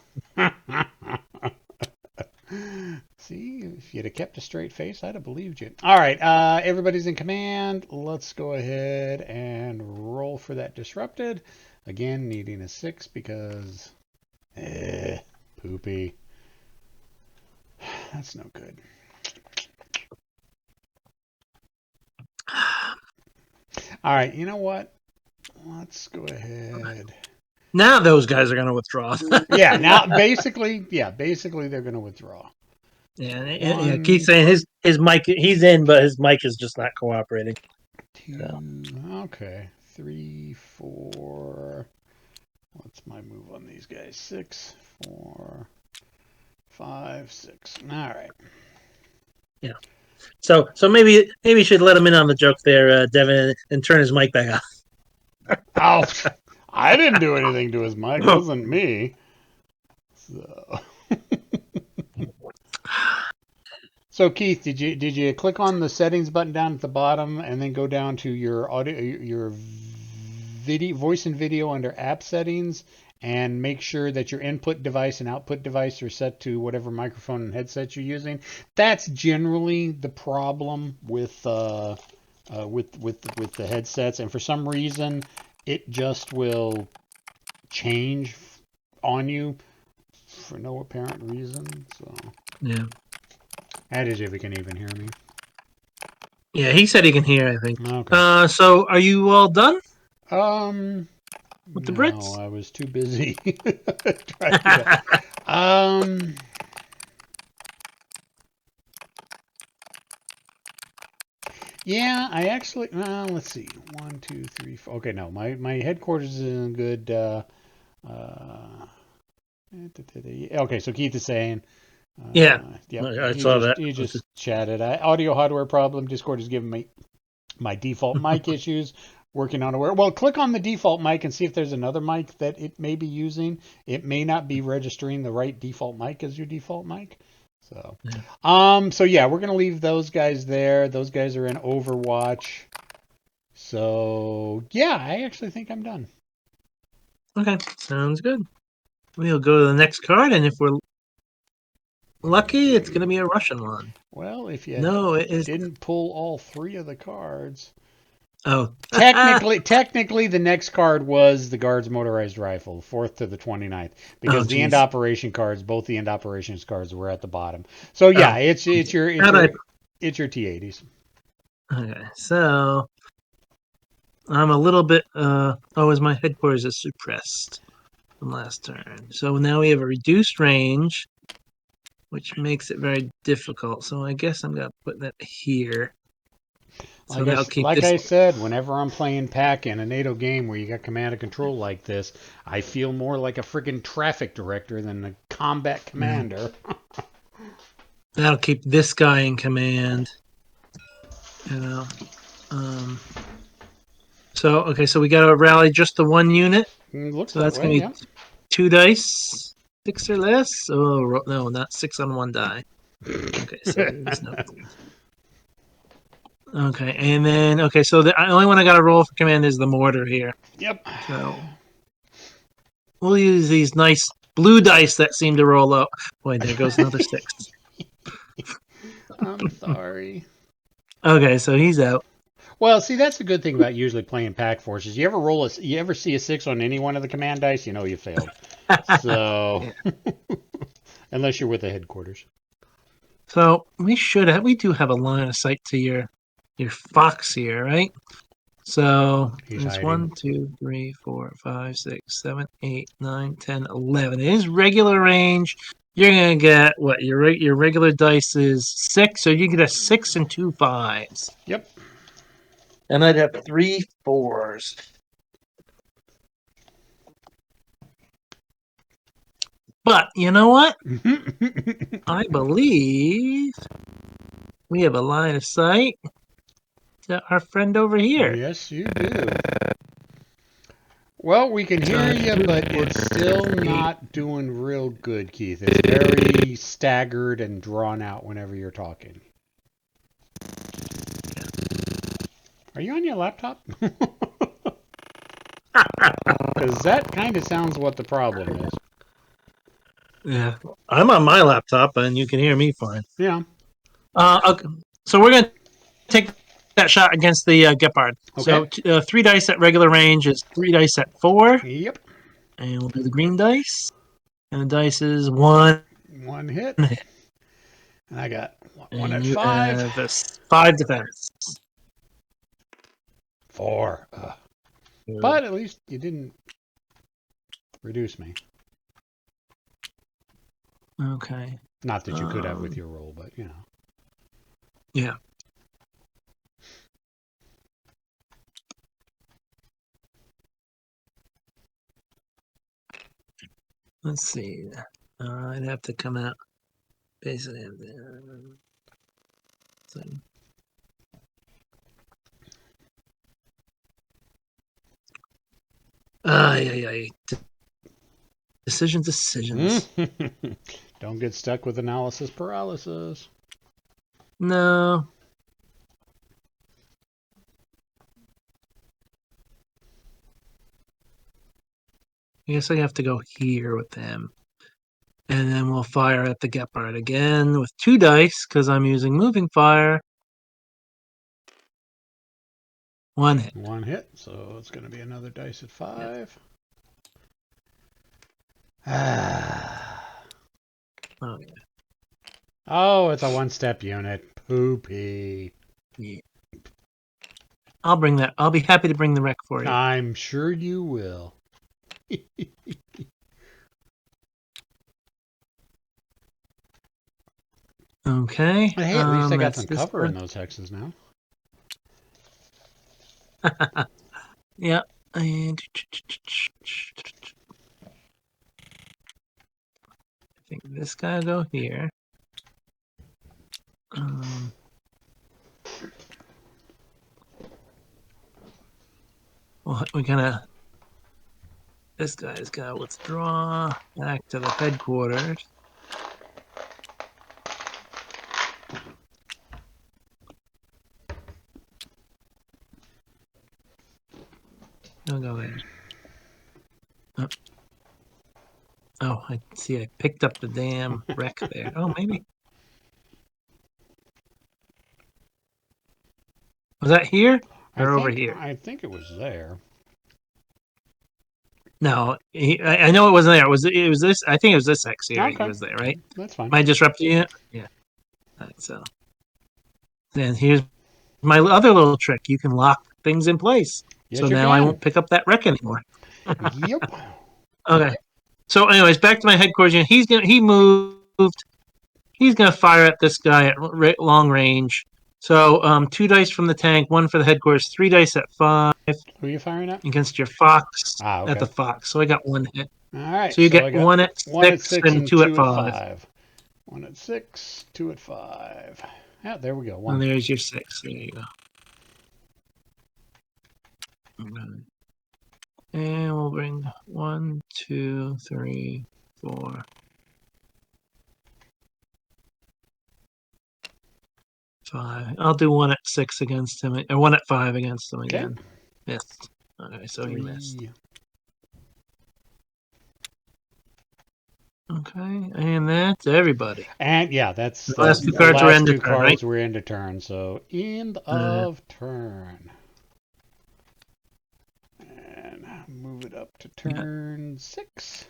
See, if you'd have kept a straight face, I'd have believed you. All right, everybody's in command. Let's go ahead and roll for that disrupted. Again, needing a 6 because poopy. That's no good. All right, you know what? Let's go ahead. Now those guys are going to withdraw. Yeah, now basically they're going to withdraw. Yeah. Keith's saying his mic, he's in, but his mic is just not cooperating. 2, So. okay, 3, 4. What's my move on these guys? 6, 4, 5, 6. All right. Yeah. So maybe you should let him in on the joke there, Devin, and turn his mic back off. Oh, I didn't do anything to his mic. It wasn't me. So Keith, did you click on the settings button down at the bottom and then go down to your audio, your video, voice and video under app settings, and make sure that your input device and output device are set to whatever microphone and headset you're using? That's generally the problem with the headsets, and for some reason it just will change on you for no apparent reason. So Yeah. that is if he can even hear me. Yeah, he said he can hear, I think. Okay. So are you all done? With the Brits? No, I was too busy trying to. Yeah, I actually. Well, let's see. 1, 2, 3, 4. Okay, no, my headquarters is in good. Okay, so Keith is saying. Yeah. Yep. I saw that. He just chatted. Audio hardware problem. Discord is giving me my default mic issues. Working on it. Well, click on the default mic and see if there's another mic that it may be using. It may not be registering the right default mic as your default mic. So, so yeah, we're gonna leave those guys there. Those guys are in Overwatch. So yeah, I actually think I'm done. Okay, sounds good. We'll go to the next card, and if we're lucky, it's going to be a Russian one. Well, if you didn't pull all 3 of the cards. Oh. Technically, the next card was the Guards Motorized Rifle, 4th to the 29th, because the end geez. operation cards, both the end operations cards, were at the bottom. So yeah, it's your T-80s. Okay, so I'm a little bit. As my headquarters is suppressed from last turn, so now we have a reduced range, which makes it very difficult. So I guess I'm gonna put that here. So that'll keep like this. I said, whenever I'm playing PAC in a NATO game where you got command and control like this, I feel more like a friggin' traffic director than a combat commander. That'll keep this guy in command. You know. So okay, so we got to rally just the one unit. Looks So that that's way, gonna be 2 dice, 6 or less. Oh no, not 6 on 1 die. Okay, so there's no. Okay, and then so the only one I got to roll for command is the mortar here. Yep. So we'll use these nice blue dice that seem to roll out. Boy, there goes another 6. I'm sorry. Okay, so he's out. Well, see, that's the good thing about usually playing pack forces. You ever see a 6 on any one of the command dice, you know you failed. So, unless you're with the headquarters. So we do have a line of sight to your fox here, right? So it's 1, 2, 3, 4, 5, 6, 7, 8, 9, 10, 11. It is regular range. You're gonna get what your regular dice is 6, so you get a 6 and 2 5s. Yep. And I'd have 3 4s. But you know what? I believe we have a line of sight to our friend over here. Yes, you do. Well, we can hear you, but it's still not doing real good, Keith. It's very staggered and drawn out whenever you're talking. Are you on your laptop? Because that kind of sounds what the problem is. Yeah, I'm on my laptop, and you can hear me fine. Yeah. Okay. So we're gonna take that shot against the Gepard. Okay. So 3 dice at regular range is 3 dice at 4. Yep. And we'll do the green dice. And the dice is 1. 1 hit. And I got 1 at you 5. have a 5 defense. 4. But at least you didn't reduce me. Okay. Not that you could have with your roll, but you know. Yeah. Let's see. I'd have to come out. Basically, so. Yeah. Decisions. Don't get stuck with analysis paralysis. No. I guess I have to go here with them. And then we'll fire at the Gepard again with 2 dice because I'm using moving fire. 1 hit. 1 hit, so it's going to be another dice at 5. Oh, yeah. Oh, it's a 1-step unit. Poopy. Yeah. I'll bring that. I'll be happy to bring the wreck for you. I'm sure you will. Okay. Hey, at least I got some cover in those hexes now. Yeah. And I think this guy will go here. Well, we gotta. This guy's gotta withdraw back to the headquarters. I'll go there. Oh, I see. I picked up the damn wreck there. Oh, maybe. Was that here? They're over here. I think it was there. No, I know it wasn't there. It was this. I think it was this X here. Okay. He was there, right? That's fine. Am I disrupting you? Yeah. All right, so then here's my other little trick. You can lock things in place. Yes, so you now can. I won't pick up that wreck anymore. Yep. Okay. So, anyways, back to my headquarters. He moved. He's gonna fire at this guy at long range. So, 2 dice from the tank, 1 for the headquarters, 3 dice at 5. Who are you firing at? Against your fox. Okay. At the fox. So I got 1 hit. All right. So you get 1 at 6 and 2 at 5. 1 at 6, 2 at 5. Yeah, there we go. 1. And there's your 6. There you go. And we'll bring 1, 2, 3, 4, 5. I'll do 1 at 6 against him, or 1 at 5 against him again. Okay. Missed. Okay, so he missed. Okay, and that's everybody. And yeah, that's the last 2 cards were end of turn, right? Were end of turn, so end of turn. And move it up to turn 6.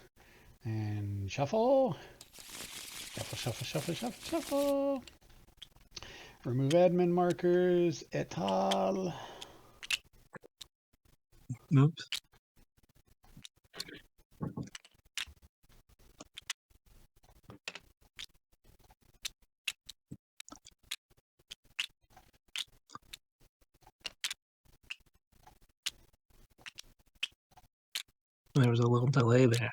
And shuffle. Shuffle, shuffle, shuffle, shuffle, shuffle. Remove admin markers, et al. Oops. There was a little delay there.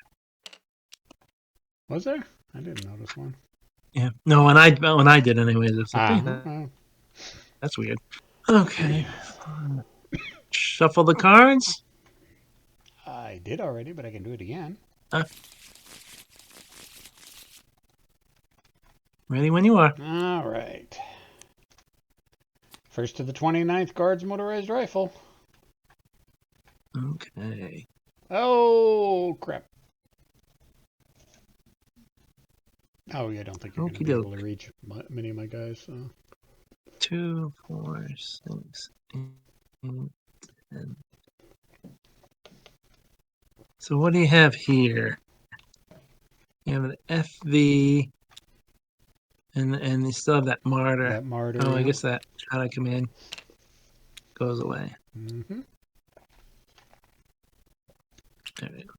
Was there? I didn't notice one. Yeah. No, when I did anyways, it's like, that's weird. Okay. Shuffle the cards. I did already, but I can do it again. Ready when you are. All right. First to the 29th Guards Motorized Rifle. Okay. Oh, crap. Oh, yeah, I don't think you're going to be able to reach many of my guys. So. 2, 4, 6, 8, 10. So what do you have here? You have an FV, and you still have that martyr. That martyr. Oh, I guess that out of command goes away. Mm-hmm. There we go.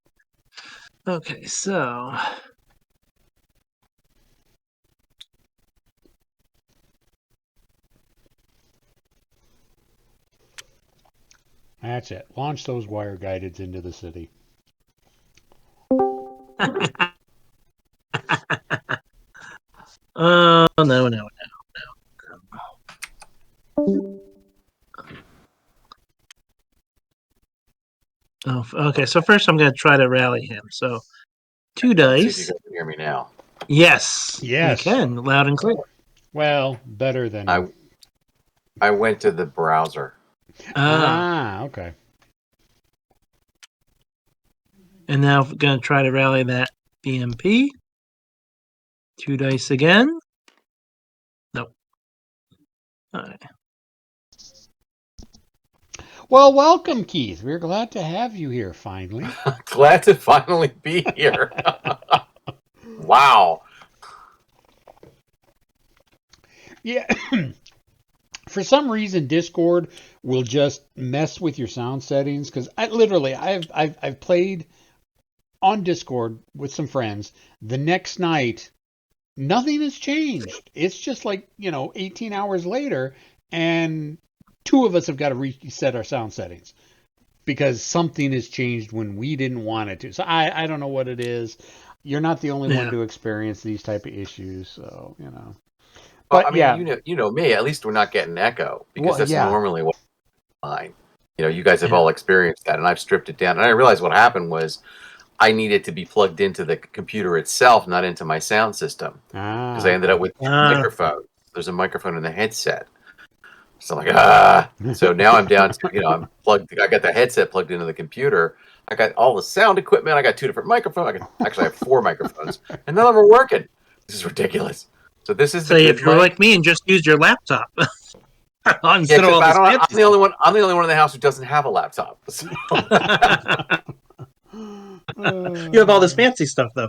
Okay, so that's it. Launch those wire guideds into the city. Oh, no. Oh, okay. So first I'm going to try to rally him. So 2 dice. See if you can hear me now. Yes. Yes. You can, loud and clear. Well, better than... I went to the browser. Okay. And now I'm going to try to rally that BMP. 2 dice again. Nope. All right. Well, welcome, Keith. We're glad to have you here finally. Glad to finally be here. Wow. Yeah. For some reason, Discord will just mess with your sound settings because I've played on Discord with some friends. The next night, nothing has changed. It's just like 18 hours later, and 2 of us have got to reset our sound settings because something has changed when we didn't want it to. So I don't know what it is. You're not the only one to experience these type of issues, so But I mean, you know me. At least we're not getting echo because that's normally what mine. You guys have all experienced that, and I've stripped it down. And I realized what happened was I needed to be plugged into the computer itself, not into my sound system, because I ended up with microphone. There's a microphone in the headset. So I'm like, So now I'm down to, I'm plugged. I got the headset plugged into the computer. I got all the sound equipment. I got 2 different microphones. I have 4 microphones, and none of them are working. This is ridiculous. So this is. So if you're like me and just used your laptop. Instead of all this I'm fancy the only one. I'm the only one in the house who doesn't have a laptop. So. You have all this fancy stuff, though.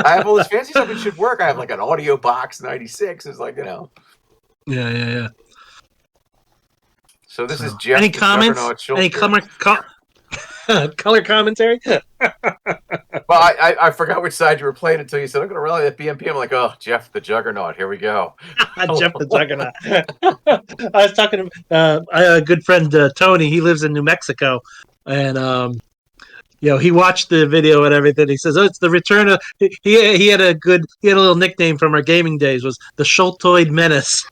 I have all this fancy stuff. It should work. I have like an audio box 96. It's like, Yeah. So this is Jeff. Any comments? Any color commentary? Well, I forgot which side you were playing until you said, I'm going to rally that BMP. I'm like, oh, Jeff the Juggernaut. Here we go. Jeff the Juggernaut. I was talking to a good friend, Tony. He lives in New Mexico. And, he watched the video and everything. He says, "Oh, it's the return of." He had a little nickname from our gaming days, was the Schultoid Menace.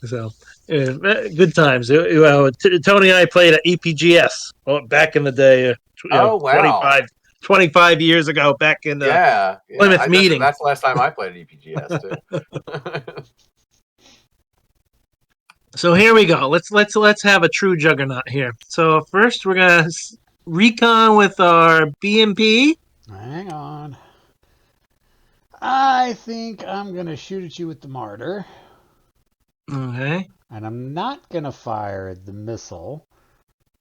so good times. Tony and I played at EPGS back in the day. 25 years ago, back in the Plymouth meeting. That's the last time I played at EPGS too. So here we go. Let's have a true juggernaut here. So first we're gonna recon with our BMP. Hang on. I think I'm gonna shoot at you with the mortar. Okay. And I'm not gonna fire the missile.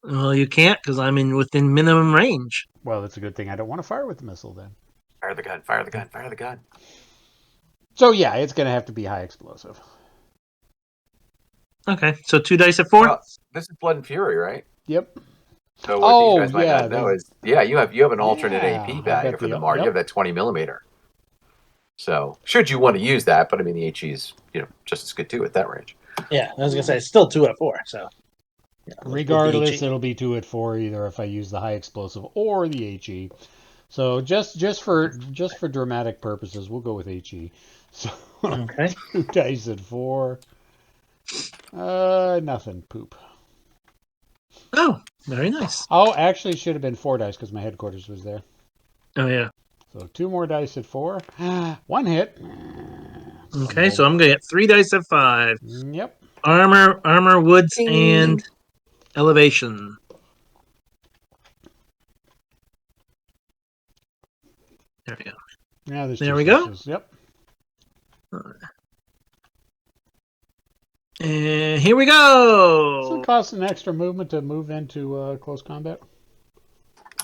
Well, you can't because I'm within minimum range. Well, that's a good thing. I don't want to fire with the missile then. Fire the gun! Fire the gun! Fire the gun! So yeah, it's gonna have to be high explosive. Okay, so 2 dice at 4. Well, this is Blood and Fury, right? Yep. So what these guys might not know is, you have an alternate AP bag for the Mars. You have that 20 millimeter. So should you want to use that, but I mean the HE is just as good too at that range. Yeah, I was gonna say it's still 2 at 4. So regardless, it'll be 2 at 4 either if I use the high explosive or the HE. So just for dramatic purposes, we'll go with HE. So okay, 2 dice at 4. Nothing. Poop. Oh, very nice. Oh, actually, it should have been 4 dice because my headquarters was there. Oh yeah. So 2 more dice at 4. 1 hit. Okay, so I'm gonna get 3 dice at 5. Yep. Armor, woods, and elevation. There we go. Yeah, there we go. Yep. And here we go. Does it cost an extra movement to move into close combat?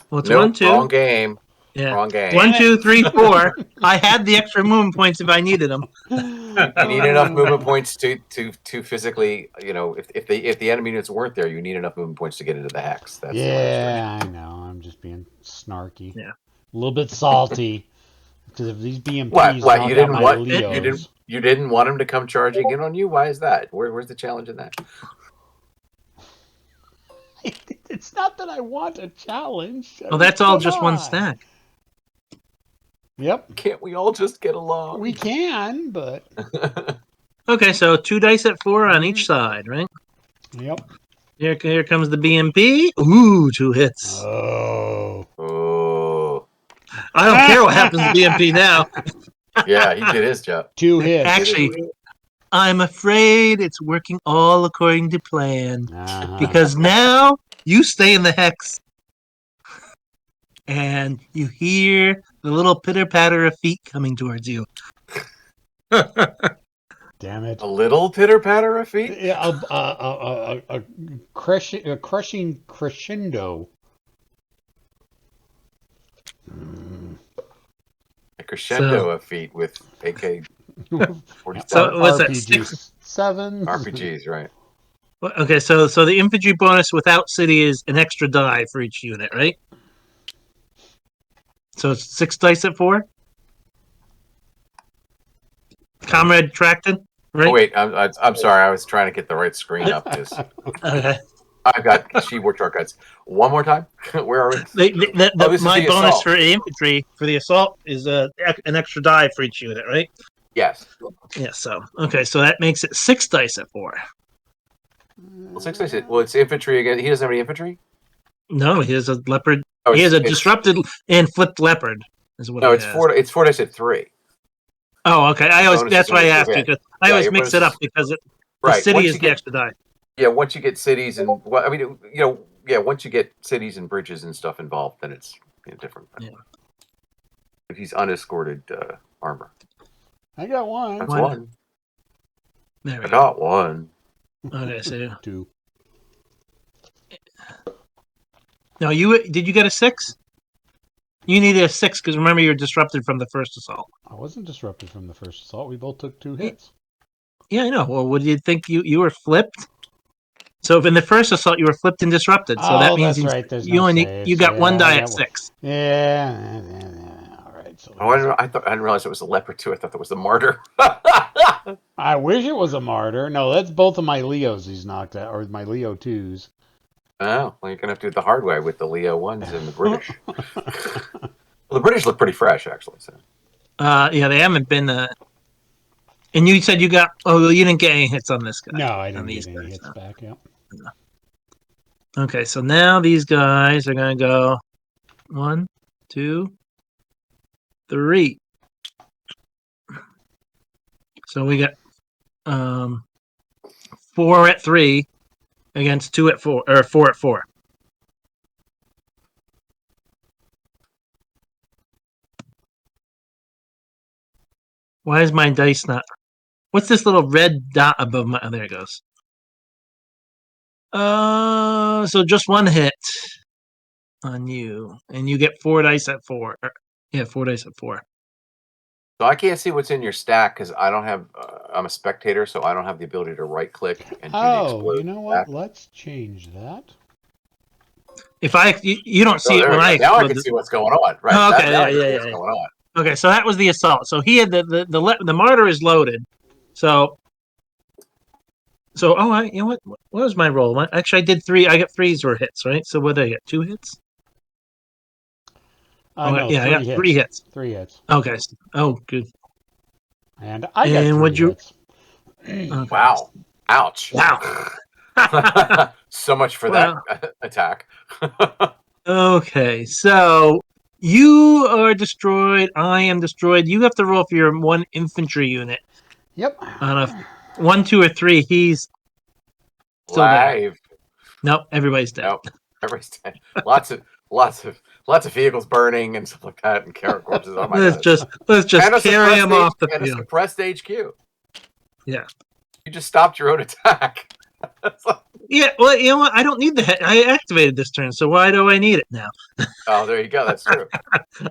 Well, it's 1, 2. Wrong game. Yeah. Wrong game. 1, 2, 3, 4. I had the extra movement points if I needed them. You need enough movement points to physically, if the enemy units weren't there, you need enough movement points to get into the hex. That's I know. I'm just being snarky. Yeah. A little bit salty. Because if these BMPs what you didn't want Leos, you didn't want him to come charging in on you? Why is that? Where's the challenge in that? It's not that I want a challenge. Well, that's all just one stack. Yep. Can't we all just get along? We can, but... Okay, so 2 dice at 4 on each side, right? Yep. Here comes the BMP. Ooh, 2 hits. Oh. I don't care what happens to BMP now. Yeah, he did his job. 2 hits. Actually, I'm afraid it's working all according to plan. Because now you stay in the hex. And you hear the little pitter-patter of feet coming towards you. Damn it. A little pitter-patter of feet? Yeah, a crushing crescendo. A crescendo of feet with AK-47. So what's that? RPGs. 7. RPGs, right. Okay, so the infantry bonus without city is an extra die for each unit, right? So it's 6 dice at 4? Comrade Tracton, right? Oh, wait, I'm sorry. I was trying to get the right screen up. Okay. I've got keyboard shortcuts. One more time. Where are we? My bonus for infantry for the assault is an extra die for each unit, right? Yes. Yeah. So okay, so that makes it 6 dice at 4. Well, 6 dice. Well, it's infantry again. He doesn't have any infantry. No, he has a leopard. Oh, he has a disrupted and flipped leopard. Is what? No, it's 4. It's 4 dice at 3. Oh, okay. That's why I asked you because I always mix it up because the city is the extra die. Yeah, once you get cities and once you get cities and bridges and stuff involved, then it's different. Yeah. If he's unescorted armor. I got one. That's one. There we I go. got one. Okay, so 2. no, did you get a 6? You needed a 6 because remember you're disrupted from the first assault. I wasn't disrupted from the first assault. We both took 2 hits. Yeah, I know. Well, what do you think? You were flipped. So if in the first assault you were flipped and disrupted, so that means that's right. There's you no only saves. you got one die I at 6. Yeah. All right. So Oh, I didn't realize it was a leopard too. I thought that was the martyr. I wish it was a martyr. No, that's both of my Leos he's knocked out, or my Leo 2s. Oh, well, you're gonna have to do it the hard way with the Leo 1s and the British. Well, the British look pretty fresh, actually. So. Yeah, they haven't been. And you said you got. Oh, you didn't get any hits on this guy. No, I didn't get any hits back. Yeah. Okay, so now these guys are gonna go 1, 2, 3. So we got 4 at 3 against 2 at 4, or 4 at 4. Why is my dice not? What's this little red dot above my? Oh, there it goes. So just 1 hit on you, and you get 4 dice at 4. Yeah, 4 dice at 4. So I can't see what's in your stack because I don't have. I'm a spectator, so I don't have the ability to right click and do the explode. You know what? Let's change that. If you don't see it when I now I explode can see what's going on. Right? Oh, okay, Yeah. What's going on. Okay, so that was the assault. So he had the martyr is loaded. So you know what was my roll? Actually, I did 3. I got 3s were hits, right? So what did I get? 2 hits? No, yeah, I got 3 hits. 3 hits. Okay. Oh, good. And I got 3 hits. Okay. Wow. Ouch. Wow. So much for that attack. Okay, so you are destroyed. I am destroyed. You have to roll for your 1 infantry unit. Yep. On a 1, 2, or 3, he's still live. There. Nope, everybody's dead. Nope, everybody's dead. Lots of vehicles burning and stuff like that, and carrot corpses. Oh my God. Let's just carry him off the field. And a suppressed HQ. Yeah. You just stopped your own attack. Yeah, well, you know what? I don't need the hit. I activated this turn, so why do I need it now? Oh, there you go. That's true.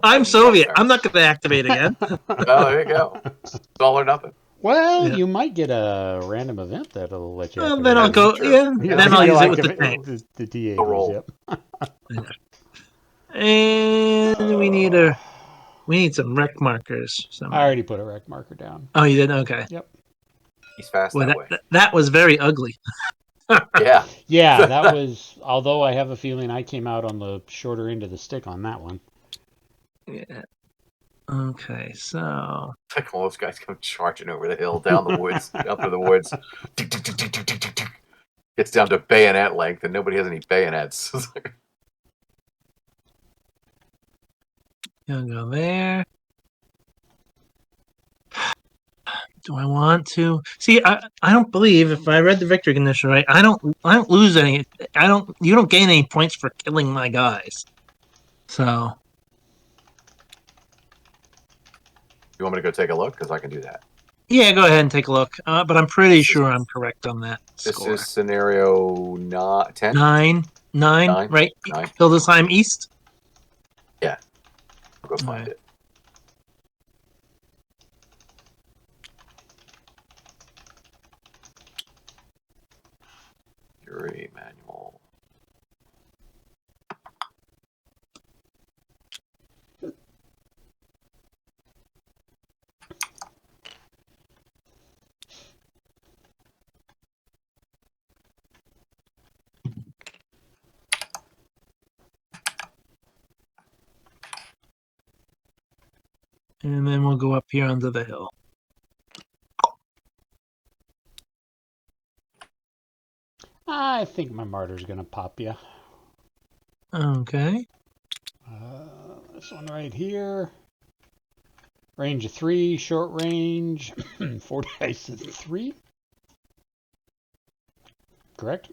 I'm Soviet. I'm not going to activate again. Oh, there you go. It's all or nothing. Well, you might get a random event that'll let you. Well, then I'll go. Yeah, then I'll use it with the tank. The DA roll. Yep. And we need some wreck markers. Somewhere. I already put a wreck marker down. Oh, you did? Okay. Yep. He's fast that way. That was very ugly. Yeah. Yeah, that was. Although I have a feeling I came out on the shorter end of the stick on that one. Yeah. Okay, so it's like all those guys come charging over the hill, down the woods, up through the woods. Gets down to bayonet length, and nobody has any bayonets. Gonna go there. Do I want to see? I don't believe if I read the victory condition right. I don't lose any. You don't gain any points for killing my guys. So. You want me to go take a look? Because I can do that. Yeah, go ahead and take a look. But I'm pretty sure I'm correct on that. This score. is scenario 10? 9, right? 9. Hildesheim East? Yeah. I'll go find it. Fury manual. And then we'll go up here under the hill. I think my martyr's going to pop you. Okay. This one right here. Range of 3, short range. 4 dice is 3. Correct?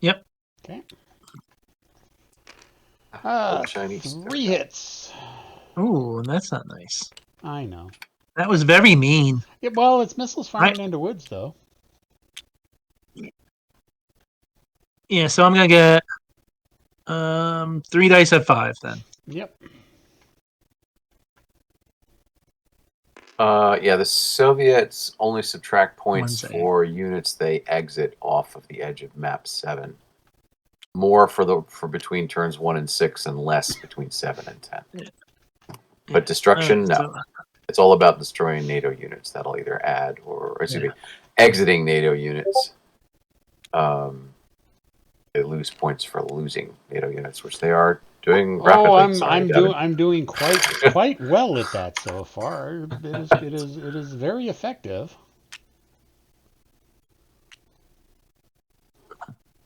Yep. Okay. Chinese 3 hits. Oh, that's not nice. I know. That was very mean. Yeah, well, it's missiles firing into woods, though. Yeah, so I'm gonna get 3 dice at 5 then. Yep. Yeah, the Soviets only subtract points 1 for units they exit off of the edge of map 7. More for between turns 1 and 6, and less between 7 and 10. Yeah. But destruction, no. So, It's all about destroying NATO units. That'll either add or excuse me, exiting NATO units. They lose points for losing NATO units, which they are doing rapidly. Oh, I'm doing quite well at that so far. It is very effective.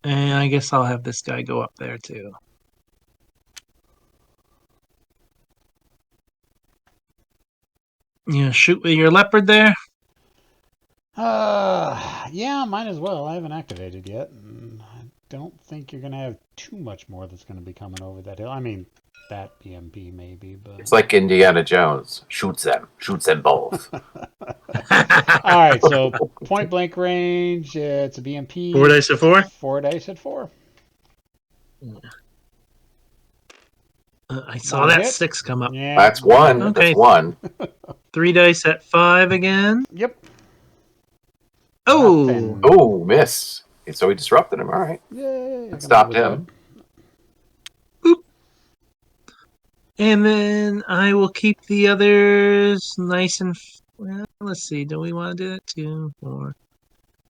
and I guess I'll have this guy go up there too. Yeah, shoot with your leopard there. Yeah, might as well. I haven't activated yet. And I don't think you're gonna have too much more that's gonna be coming over that hill. I mean, that BMP maybe, but It's like Indiana Jones. Shoots them both. all right. So point blank range. It's a BMP. 4 dice at 4. 4 dice at 4. I saw One that hit. 6 come up. Yeah. That's one. Okay. That's one. 3 dice at 5 again. Yep. Oh, Nothing. Oh, miss. So he disrupted him. All right. Yay. Stopped him. and then I will keep the others nice and. Well, let's see. Do we want to do that? 2, 4.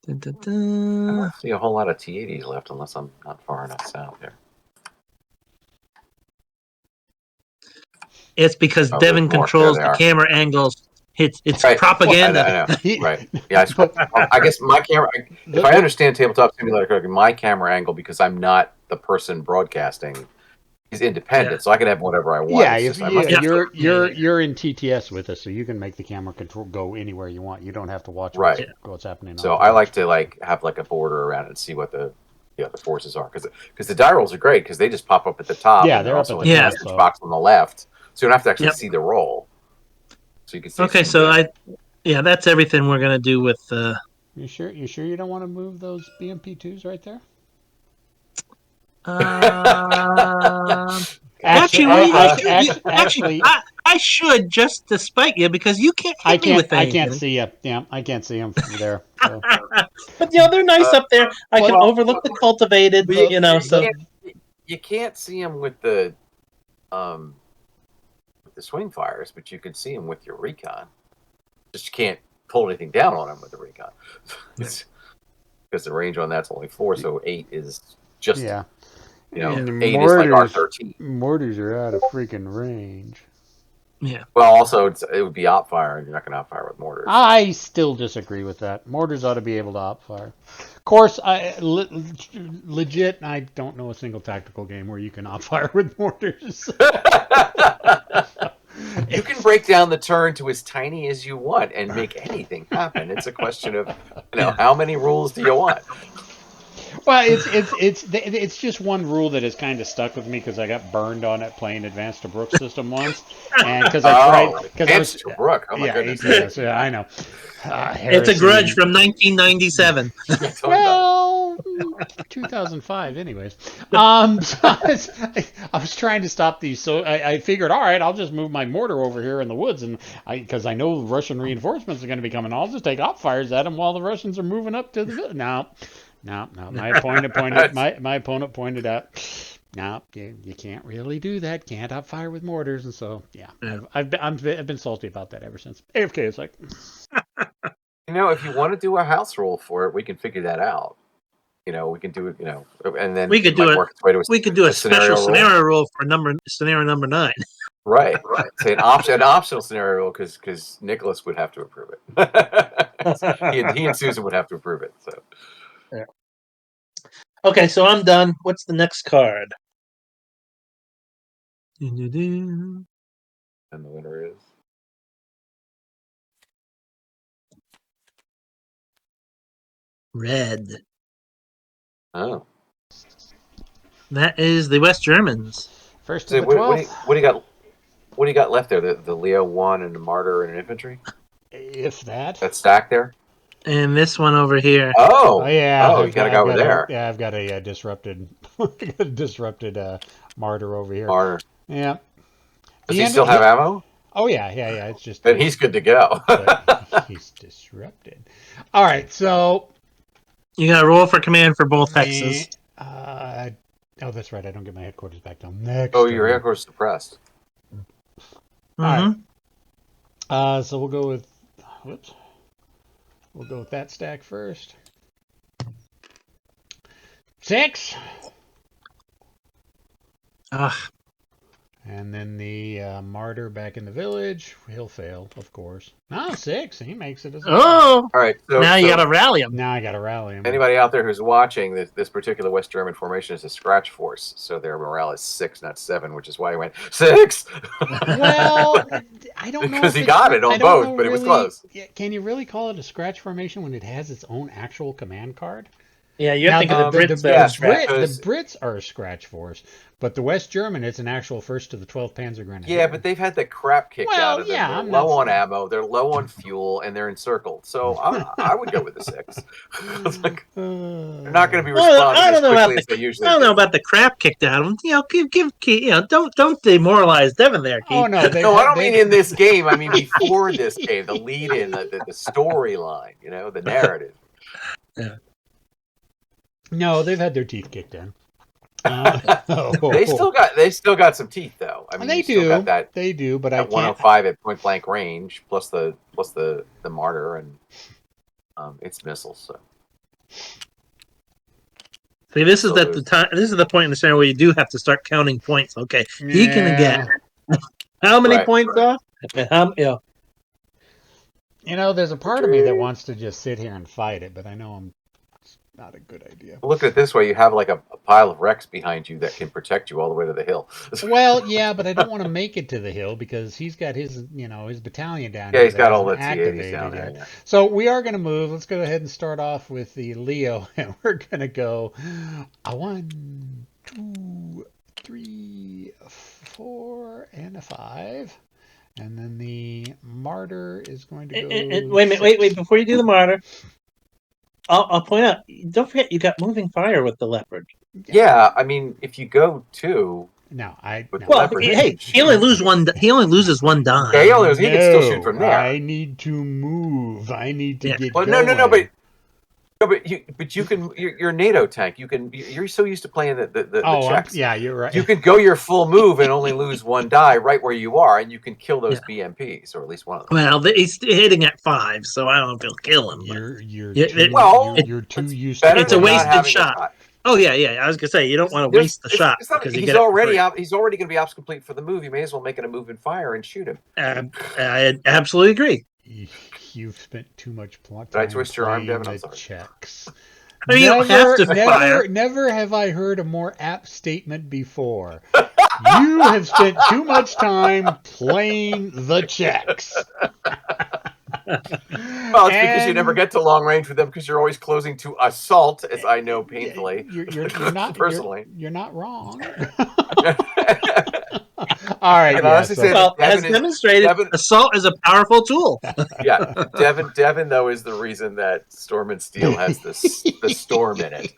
Dun, dun, I dun. don't see a whole lot of T-80s left unless I'm not far enough south here. It's because Oh, Devin there's more. controls There they the are. camera angles. It's Right. propaganda. I know. Right. Yeah. I guess my camera. If I understand Tabletop Simulator correctly, my camera angle, because I'm not the person broadcasting, is independent, Yeah. so I can have whatever I want. Yeah, It's if just, I must- you're in TTS with us, so you can make the camera control go anywhere you want. You don't have to watch Right. what's happening. So on I the like to have a border around it and see what the other forces are, because the die rolls are great because they just pop up at the top. Yeah, and they're up also at in the the top, message so- box on the left, so you don't have to actually Yep. see the roll. So you can see. Okay, so that's everything we're gonna do with. You sure you don't want to move those BMP2s right there? Actually, I should, just to spite you, because you can't hit me with anything. I can't see you. Yeah, I can't see them from there. So. But they're nice up there. I can overlook the cultivated. So you can't see them with the swing fires, but you can see them with your recon. Just you can't pull anything down on them with the recon, because the range on that's only 4, so 8 is just 8 is like R13. Mortars are out of freaking range. Yeah. Well, also it would be op fire, and you're not going to op fire with mortars. I still disagree with that. Mortars ought to be able to op fire. Of course, legit, I don't know a single tactical game where you can op fire with mortars. You can break down the turn to as tiny as you want and make anything happen. It's a question of how many rules do you want? Well, it's just one rule that has kind of stuck with me because I got burned on it playing Advanced to Brook system once, and because Advanced to Brook. Oh my goodness! ATS, yeah, I know. It's a grudge from 1997. Well, 2005, anyways. So I was trying to stop these, so I figured, all right, I'll just move my mortar over here in the woods, and because I know Russian reinforcements are going to be coming, I'll just take op fires at them while the Russians are moving up to the village. No. My opponent pointed out. No, you can't really do that. Can't op fire with mortars, and so I've been salty about that ever since. AFK is like. If you want to do a house rule for it, we can figure that out. We can do it. And then we could do it. We could do a special scenario rule for scenario number 9. Right. Say an optional scenario rule because Nicholas would have to approve it. he and Susan would have to approve it. So. Yeah. Okay, so I'm done. What's the next card? And the winner is. Red. Oh. That is the West Germans. First to the 12th. What do you got? What do you got left there? The Leo 1 and the Martyr and an infantry? If that. That stack there? And this one over here. Oh yeah. Oh, you got a guy over there. Yeah, I've got a disrupted martyr over here. Martyr. Yeah. Does he still have ammo? Oh yeah. It's just. Then he's good to go. He's disrupted. All right, so. You got to roll for command for both hexes. Oh, that's right. I don't get my headquarters back down next. Oh, your headquarters suppressed. Mm-hmm. All right. So we'll go with. Whoops. We'll go with that stack first. 6. And then the martyr back in the village. He'll fail, of course. No, 6. He makes it as well. Oh! All right. So, now you got to rally him. Now I got to rally him. Anybody out there who's watching, this particular West German formation is a scratch force. So their morale is 6, not 7, which is why he went 6! Well, I don't know. Because he got it on both, but it was close. Can you really call it a scratch formation when it has its own actual command card? Yeah, you have to think of the Brits. The Brits are a scratch force, but the West German, it's an actual 1st to the 12th Panzer Grenadier. Yeah, but they've had the crap kicked out of them. They're low on ammo, they're low on fuel, and they're encircled. So I would go with the 6. They're not going to be responding as quickly as they usually do. I don't know about the crap kicked out of them. Don't demoralize Devin there, Keith. Oh, no. I don't mean in this game. I mean before this game, the lead-in, the storyline, the narrative. Yeah. No, they've had their teeth kicked in. They still got some teeth though. I mean, they do. Got that, they do, but I can't. 105 at point blank range plus the martyr and its missiles. So. See, this is the time. This is the point in the scenario where you do have to start counting points. Okay, he can get how many points off? There's a part of me that wants to just sit here and fight it, but I know it's not a good idea. Look at it this way: you have like a pile of wrecks behind you that can protect you all the way to the hill. Well, yeah, but I don't want to make it to the hill because he's got his battalion down here. Yeah, he's got all the T-80s down there. Yeah. So we are going to move. Let's go ahead and start off with the Leo, and we're going to go 1, 2, 3, 4, and a 5. And then the martyr is going to go. Wait a minute. Wait. Before you do the martyr, I'll point out. Don't forget, you got moving fire with the leopard. Yeah, I mean, if you go 2. He only loses one. He only loses 1 die. Yeah, he can still shoot from there. I need to move. I need to get. Well, going. No, but you can. You're a NATO tank. You're so used to playing the checks. Yeah, you're right. You can go your full move and only lose 1 die right where you are, and you can kill those BMPs or at least one of them. Well, he's hitting at 5, so I don't know if he'll kill him. You're too used to. It's a wasted shot. Oh yeah. I was gonna say you don't want to waste the shot because he's already going to be ops complete for the move. You may as well make it a move and fire and shoot him. I absolutely agree. You've spent too much time. Did I twist your arm, Devin? I'm sorry. Checks. I mean, you don't have to fire. Never have I heard a more apt statement before. You have spent too much time playing the checks. Well, it's because you never get to long range with them because you're always closing to assault, as I know painfully. You're not personally. You're not wrong. All right. As demonstrated, assault is a powerful tool. Yeah, Devin though is the reason that Storm and Steel has the storm in it.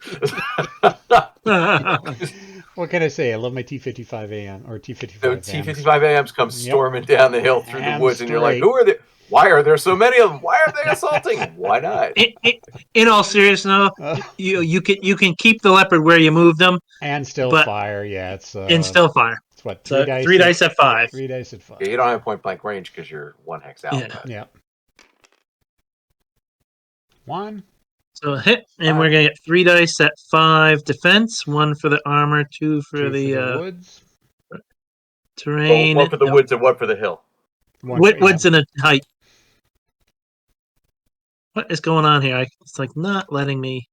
What can I say? I love my T-55 AM or T-55. So T-55 AMs come storming down the hill through the woods, and you're like, "Who are they? Why are there so many of them? Why are they assaulting? Why not?" In all seriousness, you can keep the leopard where you moved them and still fire. Yeah, it's and still fire. It's what, 3 dice at 5. 3 dice at 5. Yeah, you don't have point blank range because you're 1 hex out. Yeah. 1. So hit, and we're gonna get 3 dice at 5 defense. 1 for the armor, 2 for the woods. Terrain. 1 for the woods and 1 for the hill. Woods in a height. What is going on here? It's like not letting me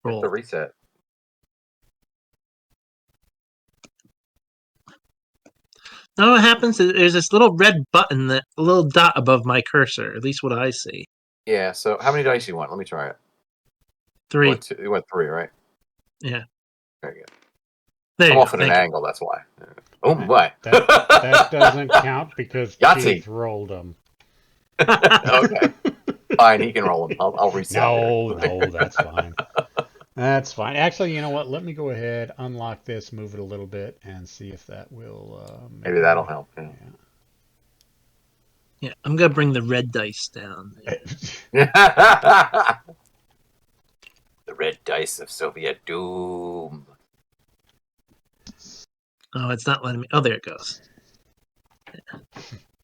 roll. The reset. Now what happens is there's this little red button, a little dot above my cursor. At least what I see. Yeah. So how many dice do you want? Let me try it. 3. You went 3, right? Yeah. Very good. There I'm you off go. at an angle. That's why. Oh, what? That doesn't count because Yahtzee. Keith rolled them. Okay. Fine, he can roll them. I'll reset. No, that's fine. That's fine. Actually, you know what? Let me go ahead, unlock this, move it a little bit, and see if that will... Maybe that'll help. Yeah, I'm going to bring the red dice down. The red dice of Soviet doom. Oh, it's not letting me. Oh, there it goes.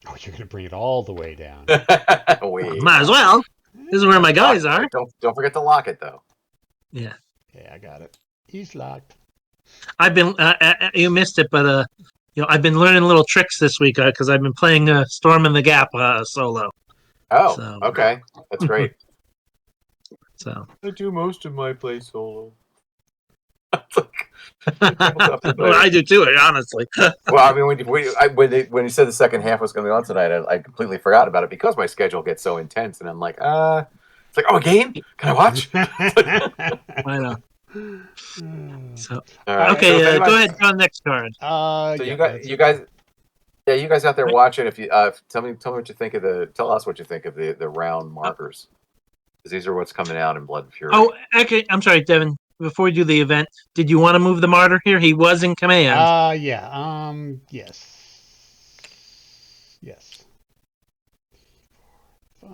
Oh, you're going to bring it all the way down. Might as well. This is where my guys are. Don't forget to lock it, though. Yeah. Okay, I got it. He's locked. I've been. You missed it, but I've been learning little tricks this week because I've been playing Storm in the Gap solo. Oh, so. Okay, that's great. So I do most of my play solo. Well, I do too, honestly. Well, I mean, when you said the second half was going to be on tonight, I completely forgot about it because my schedule gets so intense, and I'm like, it's like, oh, a game? Can I watch? I know. So, right. Okay, so go ahead on next card. So you guys out there watching, if you tell us what you think of the round markers, because these are what's coming out in Blood and Fury. Oh, okay. I'm sorry, Devin. Before we do the event, did you want to move the martyr here? He was in command. Yeah. Yes. 5.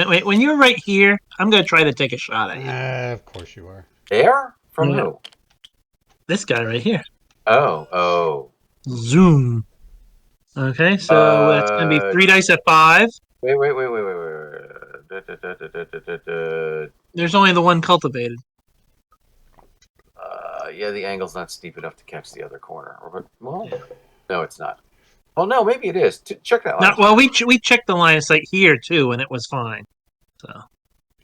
Wait. When you're right here, I'm going to try to take a shot at you. Of course you are. There? From who? This guy right here. Oh. Zoom. Okay, so that's going to be 3 dice at 5. Wait. There's only the one cultivated. Yeah, the angle's not steep enough to catch the other corner. Well, no, it's not. Well, no, maybe it is. Check that line. Well, we checked the line of sight here too, and it was fine. So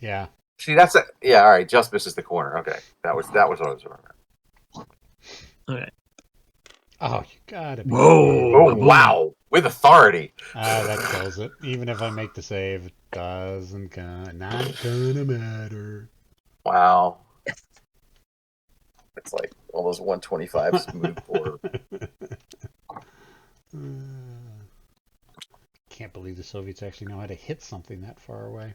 yeah. See, that's it. Yeah, all right. Just misses the corner. Okay, that was what I was wondering. Okay. Oh, you gotta be. Whoa! Oh, wow! With authority. That kills it. Even if I make the save, it doesn't not gonna matter. Wow. It's like all those 125s moved forward. Can't believe the Soviets actually know how to hit something that far away.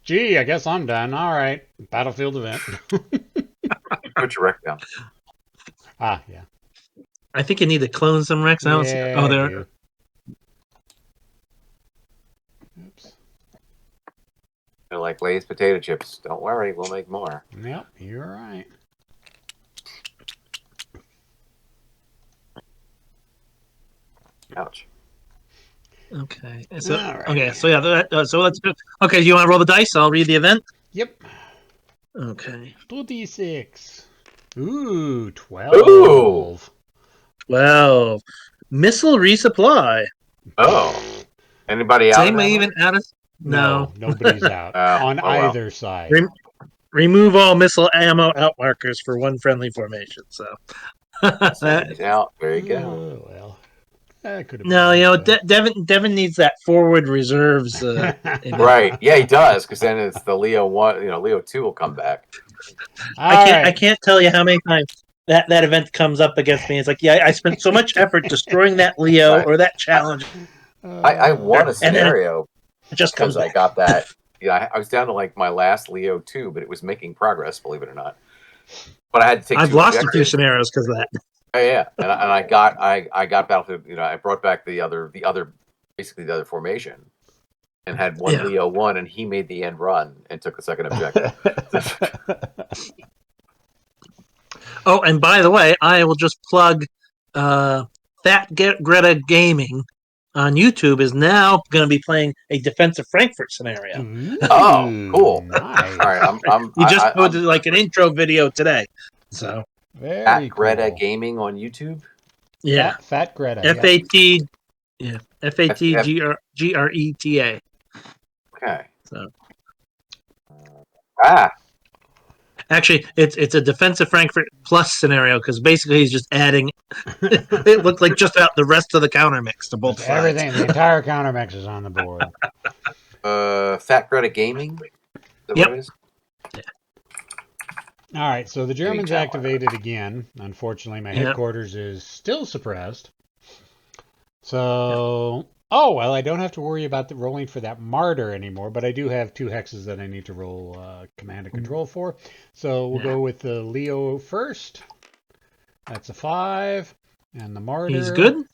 Gee, I guess I'm done. All right. Battlefield event. Put your wreck down. Yeah. I think you need to clone some wrecks. I don't see. Oh, there. Oops. They're like Lay's potato chips. Don't worry, we'll make more. Yep, you're right. Ouch. Okay. So right. Okay. So yeah. So let's do. Okay. Do you want to roll the dice? I'll read the event. Yep. Okay. 2d6. Ooh, 12. Ooh. 12. Missile resupply. Oh. Anybody out? Same even out of. No. Nobody's out on either side. Remove all missile ammo out markers for one friendly formation. So. Somebody's out. There you go. Oh, well. No, Devin needs that forward reserves. Right? Yeah, he does, because then it's the Leo 1. Leo 2 will come back. I can't tell you how many times that event comes up against me. It's like, yeah, I spent so much effort destroying that Leo or that challenge. I won a scenario just because I got that. Yeah, I was down to like my last Leo 2, but it was making progress, believe it or not. But I had to take. I've lost a few scenarios because of that. Oh, yeah, and I got Battlefield. I brought back the other formation, and had one Leo 1, and he made the end run and took the second objective. Oh, and by the way, I will just plug Fat Greta Gaming on YouTube is now going to be playing a defensive Frankfurt scenario. Oh, cool! Nice. All right, you just posted like an intro video today, so. Very Greta cool. Gaming on YouTube. Yeah, Fat Greta. FAT. Yeah, FATGRETA. Okay. So. Actually, it's a defensive Frankfurt plus scenario because basically he's just adding. It looked like just out the rest of the counter mix to both sides. Everything, the entire counter mix is on the board. Fat Greta Gaming. Is that what it is? All right, so the Germans tower. activated again. Unfortunately, my headquarters is still suppressed. So, oh, well, I don't have to worry about the rolling for that martyr anymore, but I do have 2 hexes that I need to roll command and control for. So we'll go with the Leo first. That's a 5. And the martyr He's good.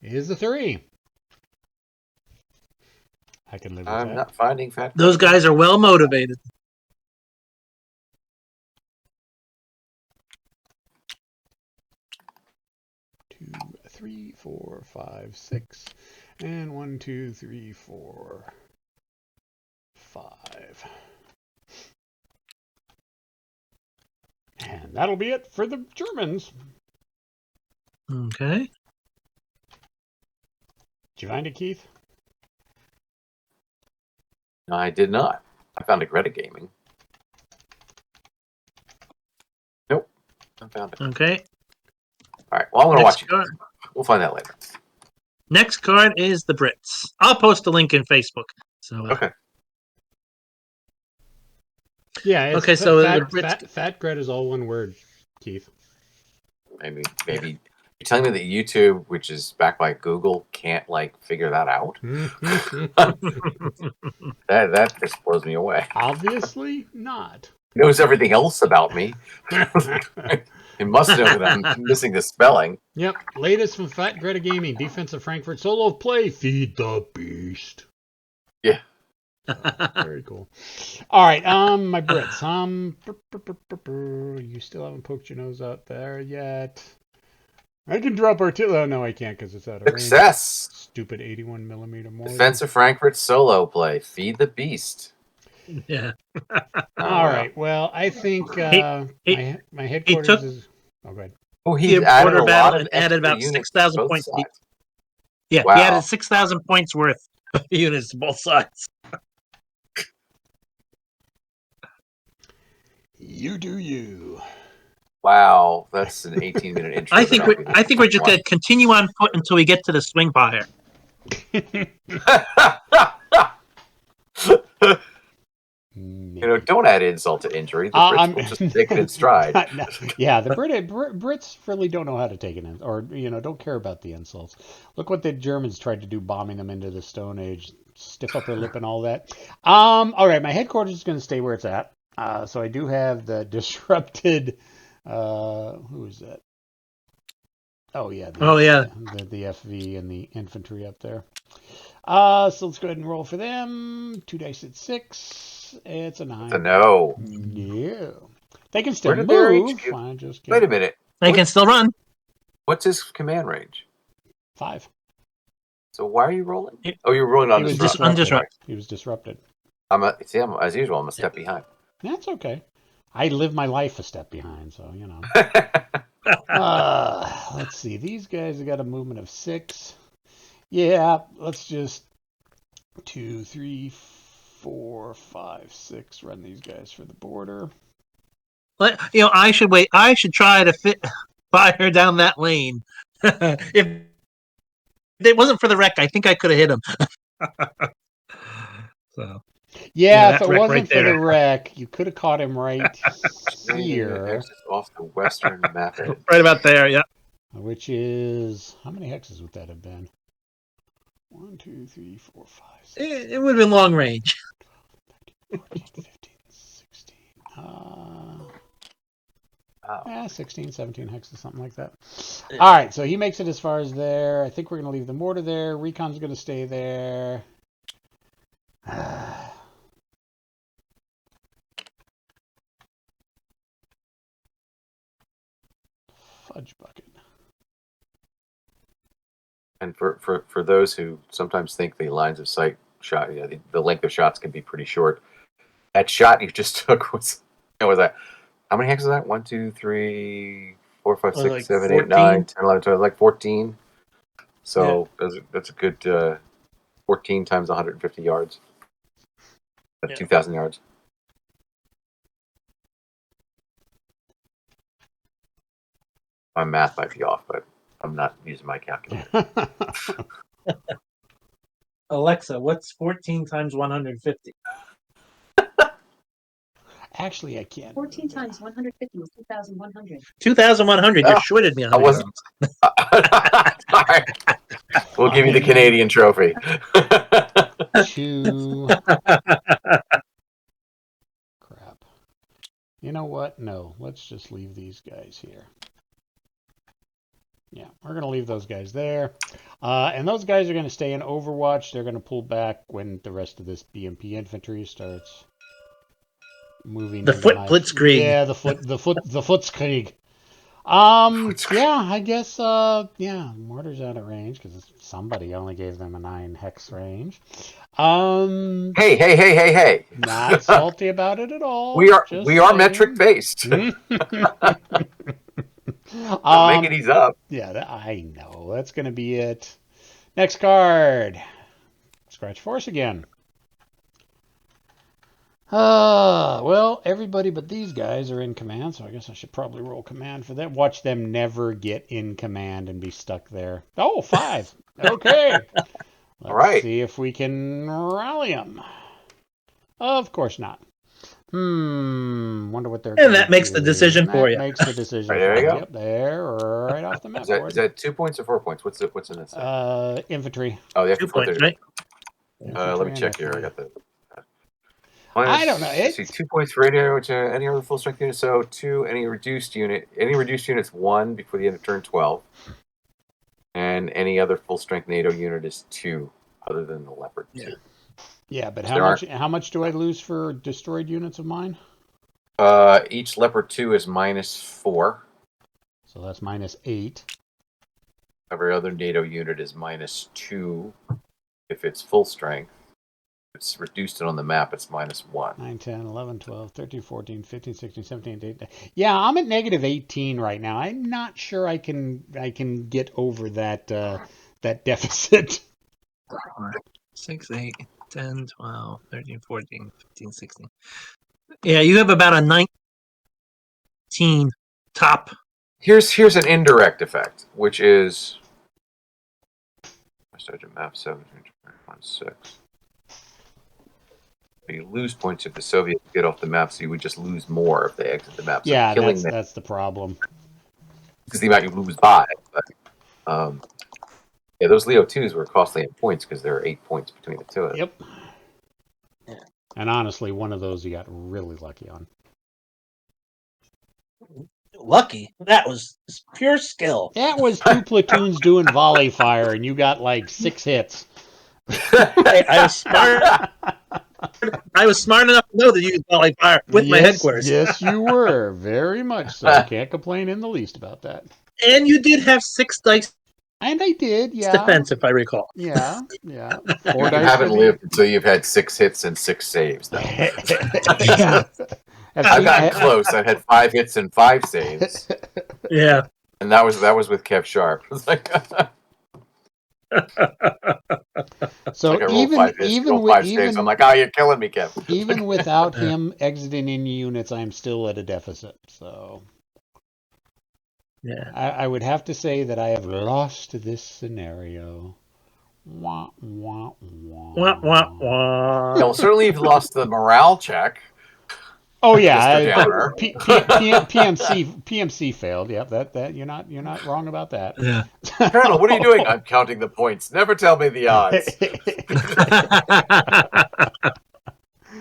Is a 3. I can live with that. I'm not finding fat. Those guys are well motivated. 2, 3, 4, 5, 6, and 1, 2, 3, 4, 5. And that'll be it for the Germans. Okay. Did you find it, Keith? No, I did not. I found a Greta Gaming. Nope. I found it. Okay. All right. Well, I'm going to watch it. Card. We'll find that later. Next card is the Brits. I'll post a link in Facebook. So okay. Yeah. Okay. So fat, the Brits. Fat Gret is all one word, Keith. Maybe. You're telling me that YouTube, which is backed by Google, can't figure that out? that just blows me away. Obviously not. It knows everything else about me. It must know that I'm missing the spelling. Yep. Latest from Fat Greta Gaming. Defensive Frankfurt solo of play. Feed the beast. Yeah. Very cool. All right. My Brits. You still haven't poked your nose out there yet. I can drop artillery. Oh, no, I can't because it's out of range. Success. Stupid 81mm more. Defensive Frankfurt solo play. Feed the beast. Yeah. All right. Well, I think my headquarters is. Oh, go ahead. Oh, he added a lot of added about 6,000 points. Yeah, wow. He added 6,000 points worth of units to both sides. You do you. Wow, that's an 18-minute intro. I think we're just going to continue on foot until we get to the swing fire. Don't add insult to injury. The Brits will just take it in stride. No, yeah, the Brits really don't know how to take it in, or don't care about the insults. Look what the Germans tried to do, bombing them into the Stone Age, stiff upper lip and all that. All right, my headquarters is going to stay where it's at. So I do have the disrupted. Who is that? Oh yeah. The FV and the infantry up there. So let's go ahead and roll for them. 2 dice at 6. It's a 9. It's a no. Yeah. They can still move. Wait a minute. They can still run. What's his command range? 5. So why are you rolling? You're rolling on undisrupted. He was disrupted. As usual, I'm a step behind. That's okay. I live my life a step behind, so let's see. These guys have got a movement of 6. Yeah, let's just 2, 3, 4, 5, 6. Run these guys for the border. I should wait. I should try to fire down that lane. If it wasn't for the wreck, I think I could have hit him. So. Yeah, if it wasn't for the wreck, you could have caught him right here. Off the western map. Right about there, yeah. Which is, how many hexes would that have been? 1, 2, 3, 4, 5, 6. It would have been long range. 14, 15, 16. 16, 17 hexes, something like that. All right, so he makes it as far as there. I think we're going to leave the mortar there. Recon's going to stay there. Fudge bucket. And for those who sometimes think the lines of sight shot, the length of shots can be pretty short. That shot you just took was that? How many hexes is that? 1, 2, 3, 4, 5, 6, 7, 8, 9, 10, 11, 12, like 14. So that's a good 14 times 150 yards. That's 2,000 yards. My math might be off, but I'm not using my calculator. Alexa, what's 14 times 150? Actually, I can't. 14 times 150 is 2,100. 2,100. You shorted me on I wasn't. Sorry. We'll give you the Canadian trophy. 2. Crap. You know what? No, let's just leave these guys here. Yeah, we're going to leave those guys there. And those guys are going to stay in Overwatch. They're going to pull back when the rest of this BMP infantry starts moving. The foot blitzkrieg. Yeah, the footskrieg. Yeah, I guess, yeah, mortar's out of range because somebody only gave them a 9 hex range. Hey. Not salty about it at all. We are metric based. Don't make it ease up. Yeah, I know. That's going to be it. Next card. Scratch Force again. Well, everybody but these guys are in command, so I guess I should probably roll command for them. Watch them never get in command and be stuck there. Oh, 5. Okay. All right. See if we can rally them. Of course not. Wonder what they're. And that makes the decision for you. Makes the decision. Right, there you go. Yep, there, right off the map. Is that 2 points or 4 points? What's in this? Infantry. Oh, you have 2 points, right? Let me check here. I got the. I don't know. See, 2 points for any other full strength unit. So 2, any reduced units 1 before the end of turn 12, and any other full strength NATO unit is 2, other than the Leopard 2. Yeah, but how much do I lose for destroyed units of mine? Each Leopard 2 is -4. So that's -8. Every other NATO unit is -2 if it's full strength. If it's reduced it on the map, it's -1. 9, 10, 11, 12, 13, 14, 15, 16, 17, 18. Yeah, I'm at -18 right now. I'm not sure I can get over that deficit. 6, 8, 10, 12, 13, 14, 15, 16. Yeah, you have about a 19 top. Here's an indirect effect, which is Sergeant map 7, 6. You lose points if the Soviets get off the map, so you would just lose more if they exit the map. So yeah, that's the problem. Because the amount you lose by. But, yeah, those Leo 2s were costly in points because there are 8 points between the two of them. Yep. And honestly, one of those you got really lucky on. Lucky? That was pure skill. That was 2 platoons doing volley fire, and you got like 6 hits. I was smart. I was smart enough to know that you use volley fire with my headquarters. Yes, you were. Very much so. Can't complain in the least about that. And you did have 6 dice. And I did, yeah. Defense, if I recall. Yeah. 4 You dice. haven't lived until you've had 6 hits and 6 saves, though. Yeah. I've gotten close. I had 5 hits and 5 saves. Yeah. And that was with Kev Sharp. It was like so like even saves. I'm like, oh, you're killing me, Kev. Even without him exiting any units, I'm still at a deficit. So yeah, I would have to say that I have lost this scenario. Wah, wah, wah. Wah, wah, wah. Well, certainly you've lost the morale check. Oh yeah, Downer. PMC failed. Yep, that you're not wrong about that. Yeah. Colonel, what are you doing? I'm counting the points. Never tell me the odds.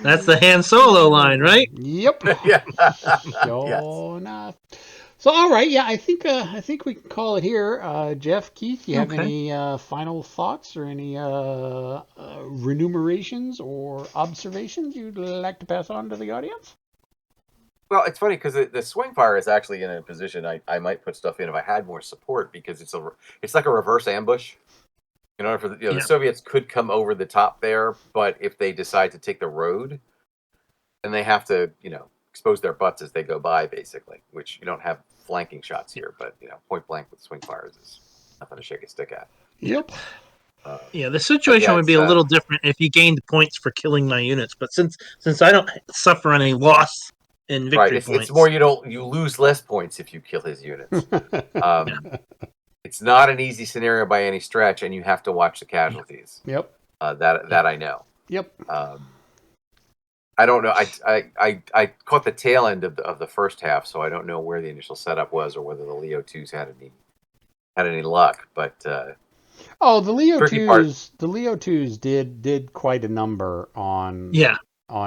That's the Han Solo line, right? Yep. Yeah. Sure enough. So all right, yeah, I think we can call it here. Jeff, Keith, you have any final thoughts or any remunerations or observations you'd like to pass on to the audience? Well, it's funny because the swing fire is actually in a position I might put stuff in if I had more support because it's like a reverse ambush. In order for the Soviets could come over the top there, but if they decide to take the road, then they have to expose their butts as they go by, basically. Which you don't have flanking shots here, but point blank with swing fires is nothing to shake a stick at. Yep. Yeah, the situation would be a little different if you gained points for killing my units, but since I don't suffer any loss in victory points, it's more you lose less points if you kill his units. It's not an easy scenario by any stretch, and you have to watch the casualties. Yep. That I know. Yep. I don't know. I caught the tail end of the first half, so I don't know where the initial setup was or whether the Leo 2s had any luck. But oh, the Leo tricky part. 2s, the Leo 2s did quite a number on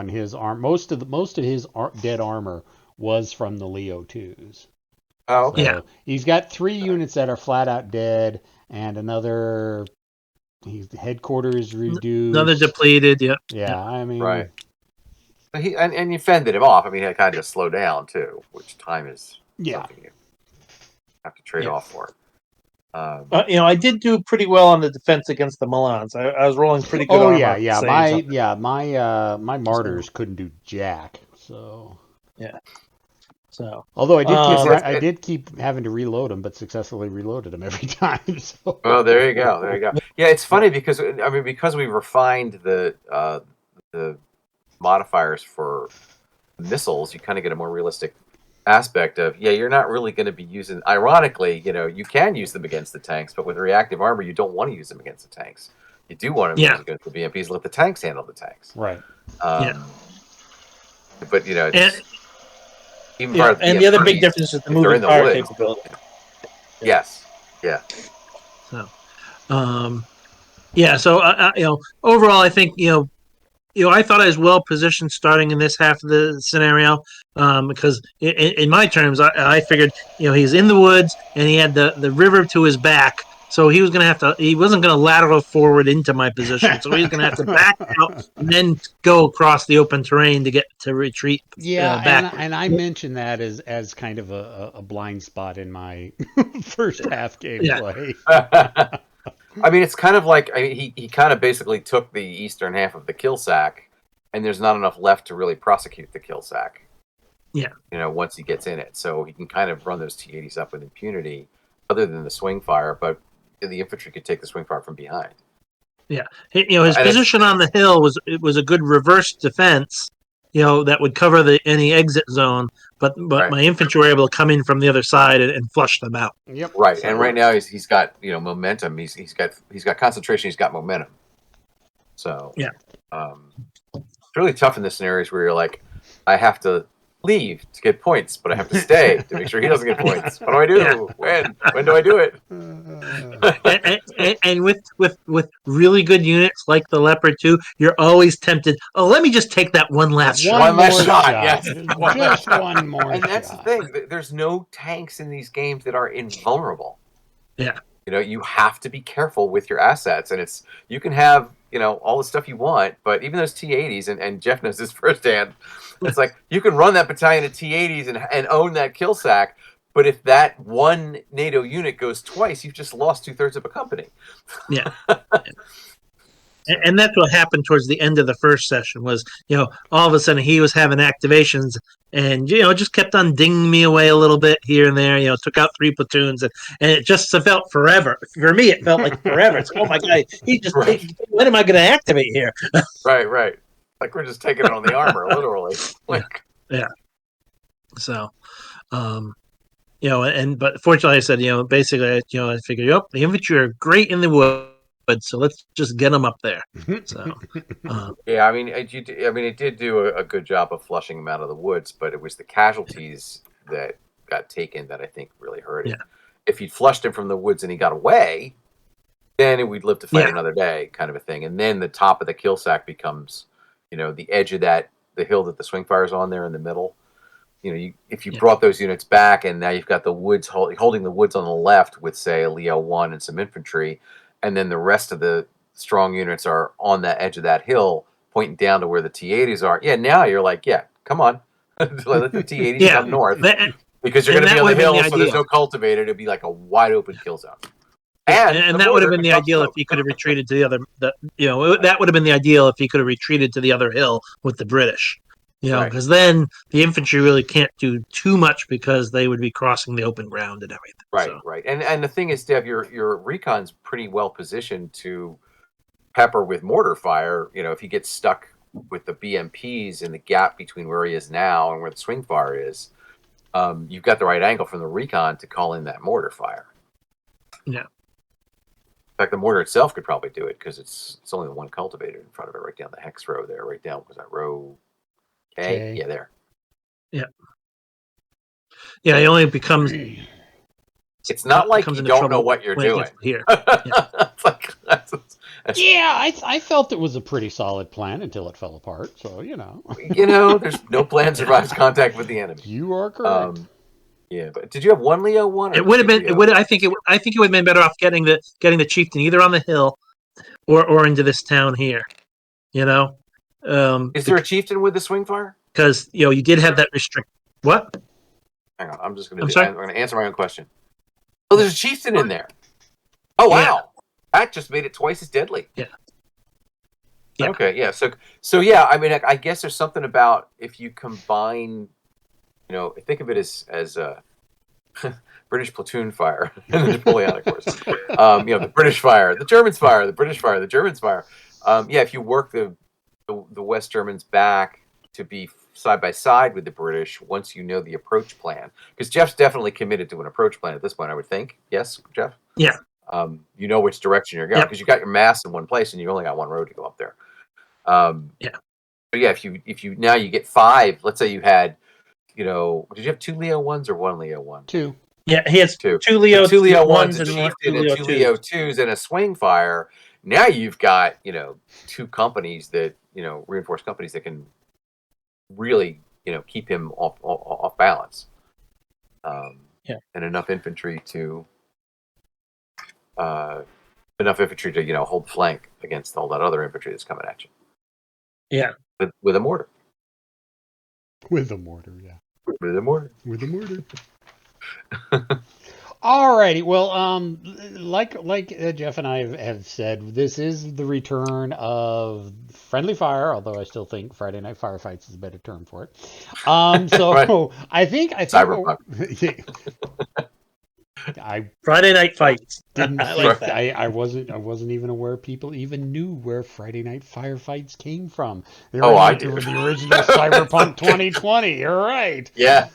his arm. Most of his dead armor was from the Leo 2s. Oh, okay. So he's got 3 units that are flat out dead, and another. His headquarters reduced. Another depleted. Yep. Yeah, I mean. Right. But and you fended him off. I mean, he had to slow down too, which time is something you have to trade off for. I did do pretty well on the defense against the Milans. I was rolling pretty good. My martyrs couldn't do jack. So So although I did keep having to reload them, but successfully reloaded them every time. So. Oh, there you go. Yeah, it's funny because we refined the modifiers for missiles, you kind of get a more realistic aspect of you're not really going to be using. Ironically, you can use them against the tanks, but with reactive armor, you don't want to use them against the tanks. You do want to use them against the BMPs. Let the tanks handle the tanks. Right. But even part of the and the other big difference is the moving fire capability. Yes. Yeah. So, So overall, I think I thought I was well positioned starting in this half of the scenario because in my terms, I figured he's in the woods and he had the river to his back. So he was going to have to. He wasn't going to lateral forward into my position. So he's going to have to back out and then go across the open terrain to get to retreat. Yeah, and I mentioned that as kind of a blind spot in my first half gameplay. Yeah. I mean, it's kind of like he kind of basically took the eastern half of the kill sack, and there's not enough left to really prosecute the kill sack. Yeah. Once he gets in it, so he can kind of run those T-80s up with impunity, other than the swing fire, but the infantry could take the swing fire from behind. Yeah, his position on the hill was a good reverse defense, that would cover any exit zone, but my infantry were able to come in from the other side and flush them out. Yep. Right, and right now he's got momentum. He's got concentration. He's got momentum. So it's really tough in the scenarios where you're like, I have to leave to get points, but I have to stay to make sure he doesn't get points. What do I do? Yeah. When do I do it? and with really good units like the Leopard 2, you're always tempted. Oh, let me just take that one last shot. One last shot. Yes. Just one more. And that's the thing. There's no tanks in these games that are invulnerable. Yeah. You have to be careful with your assets, and you can have all the stuff you want, but even those T-80s, and Jeff knows this firsthand. It's like you can run that battalion of T-80s and own that kill sack, but if that one NATO unit goes twice, you've just lost 2/3 of a company. Yeah. And that's what happened towards the end of the first session was, all of a sudden he was having activations and, just kept on dinging me away a little bit here and there, took out 3 platoons and it just felt forever. For me, it felt like forever. It's, oh my God, when am I going to activate here? Right. Like we're just taking it on the armor, literally. Yeah. So, but fortunately I said, basically, I figured, the infantry are great in the woods, so let's just get them up there. So, yeah, I mean, it did do a good job of flushing them out of the woods, but it was the casualties that got taken that I think really hurt it. Yeah. If he'd flushed him from the woods and he got away, then we'd live to fight another day, kind of a thing. And then the top of the kill sack becomes, the edge of the hill that the swing fire's on there in the middle. If you brought those units back and now you've got the woods holding the woods on the left with, say, a Leo 1 and some infantry, and then the rest of the strong units are on that edge of that hill pointing down to where the T-80s are. Yeah, now you're like, come on. Let the T-80s come north. Because you're going to be on the hill, so there's no cultivated. It'd be like a wide open kill zone. And that would have been the ideal if he could have retreated to the other. That would have been the ideal if he could have retreated to the other hill with the British. Because then the infantry really can't do too much because they would be crossing the open ground and everything. Right. And the thing is, Dev, your recon's pretty well positioned to pepper with mortar fire. If he gets stuck with the BMPs in the gap between where he is now and where the swing fire is, you've got the right angle from the recon to call in that mortar fire. Yeah. In fact, the mortar itself could probably do it because it's only the one cultivated in front of it, right down the hex row there, right down was that row Okay. Yeah, there. Yeah. Yeah, it only becomes. It's not like you don't know what you're doing. Here. Yeah. It's like, I felt it was a pretty solid plan until it fell apart. So there's no plan survives contact with the enemy. You are correct. Yeah, but did you have one Leo one? It would have been. It would. I think it would have been better off getting the chieftain either on the hill, or into this town here. Is there a chieftain with the swing fire? Because you did have that restrict. What? Hang on, I'm going to answer my own question. Oh, there's a chieftain in there. Oh wow, yeah. That just made it twice as deadly. Yeah. Okay. Yeah. So yeah. I mean, I guess there's something about if you combine. Think of it as British platoon fire in the Napoleonic Wars. The British fire, the Germans fire, the British fire, the Germans fire. If you work the West Germans back to be side by side with the British once you know the approach plan, because Jeff's definitely committed to an approach plan at this point, I would think. Yes, Jeff? Yeah. You know which direction you're going because you got your mass in one place and you only got one road to go up there. Yeah. But yeah, if you now you get 5, let's say you had, did you have 2 Leo 1s or 1 Leo 1? 2. Yeah, he has 2 Leo 1s and and 2 Leo 2s and a swing fire. Now you've got 2 companies that reinforced companies that can really keep him off balance. And enough infantry to hold flank against all that other infantry that's coming at you. Yeah, with a mortar. With a mortar, yeah. With a mortar. With a mortar. Alrighty, well, like Jeff and I have said, this is the return of friendly fire. Although I still think Friday Night Firefights is a better term for it. So right. I think Cyberpunk. Friday Night Fights. I wasn't even aware people even knew where Friday Night Firefights came from. I do. The original Cyberpunk 2020. You're right. Yeah.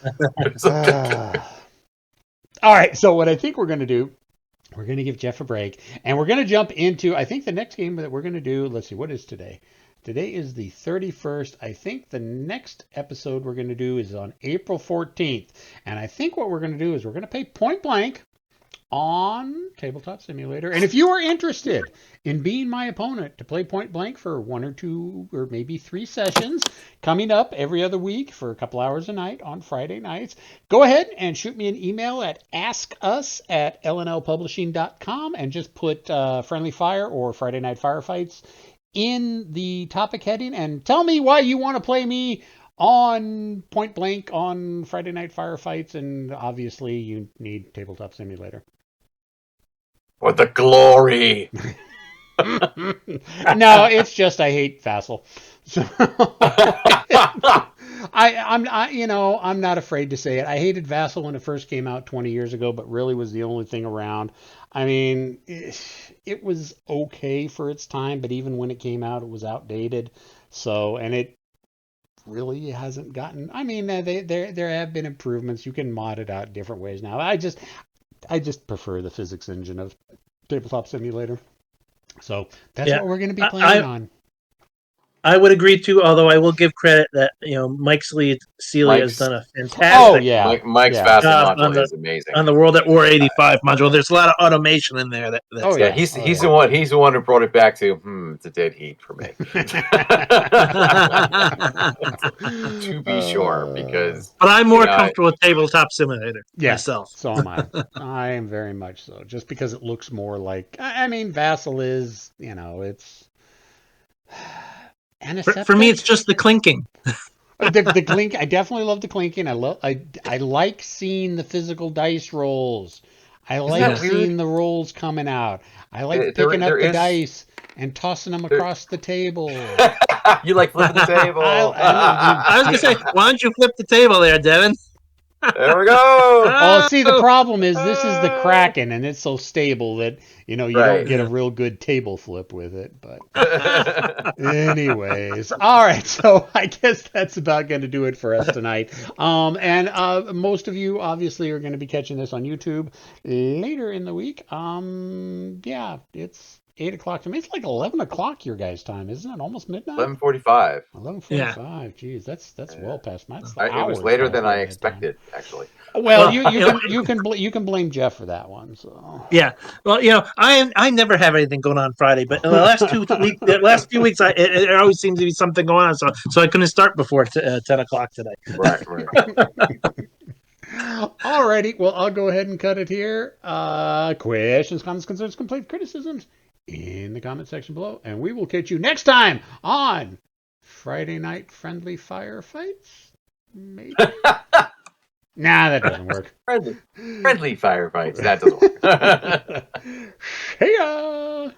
All right, so what I think we're going to do, we're going to give Jeff a break, and we're going to jump into, I think the next game that we're going to do, let's see, what is today? Today is the 31st. I think the next episode we're going to do is on April 14th, and I think what we're going to do is we're going to play Point Blank on Tabletop Simulator. And if you are interested in being my opponent to play Point Blank for 1 or 2 or maybe 3 sessions coming up every other week for a couple hours a night on Friday nights, go ahead and shoot me an email at askus@lnlpublishing.com and just put Friendly Fire or Friday Night Firefights in the topic heading and tell me why you want to play me on Point Blank on Friday Night Firefights, and obviously you need Tabletop Simulator. For the glory. No, it's just I hate Vassal. So I'm not afraid to say it. I hated Vassal when it first came out 20 years ago, but really was the only thing around. I mean, it was okay for its time, but even when it came out, it was outdated. So, and it really hasn't gotten. I mean, there have been improvements. You can mod it out different ways now. I just prefer the physics engine of Tabletop Simulator. So that's what we're going to be playing on. I would agree too, although I will give credit that Mike Celia has done a fantastic. Oh yeah, Mike's fast module is amazing on the World at War 85 module. There's a lot of automation in there. He's the one. He's the one who brought it back to. It's a dead heat for me. To be sure, because. But I'm more comfortable with Tabletop Simulator myself. So am I. I am very much so. Just because it looks more like. I mean, Vassal is. It's. For me, it's just the clinking. the clink. I definitely love the clinking. I like seeing the physical dice rolls. I like seeing the rolls coming out. I like picking up the dice and tossing them across the table. You like flipping the table. I was going to say, why don't you flip the table there, Devin? There we go. Oh, see, the problem is this is the Kraken, and it's so stable that you don't get a real good table flip with it. But anyways, all right. So I guess that's about going to do it for us tonight. And most of you obviously are going to be catching this on YouTube later in the week. Yeah, it's 8 o'clock to me. It's like 11 o'clock your guys' time, isn't it? Almost midnight? 11:45. 11:45. Geez, that's well past my. It was later than I expected, actually. Well, you can blame Jeff for that one. So yeah, well, I never have anything going on Friday, but in the last few weeks, there always seems to be something going on. So I couldn't start before 10 o'clock today. Right. Alrighty, well, I'll go ahead and cut it here. Questions, comments, concerns, complaints, criticisms in the comment section below, and we will catch you next time on Friday Night Friendly Firefights. Maybe. Nah, that doesn't work. Friendly firefights. That doesn't work. See ya!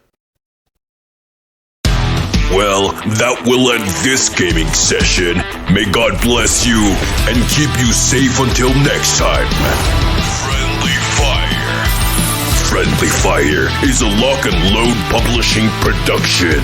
Well, that will end this gaming session. May God bless you and keep you safe until next time. Friendly Fire. Friendly Fire is a Lock and Load publishing production.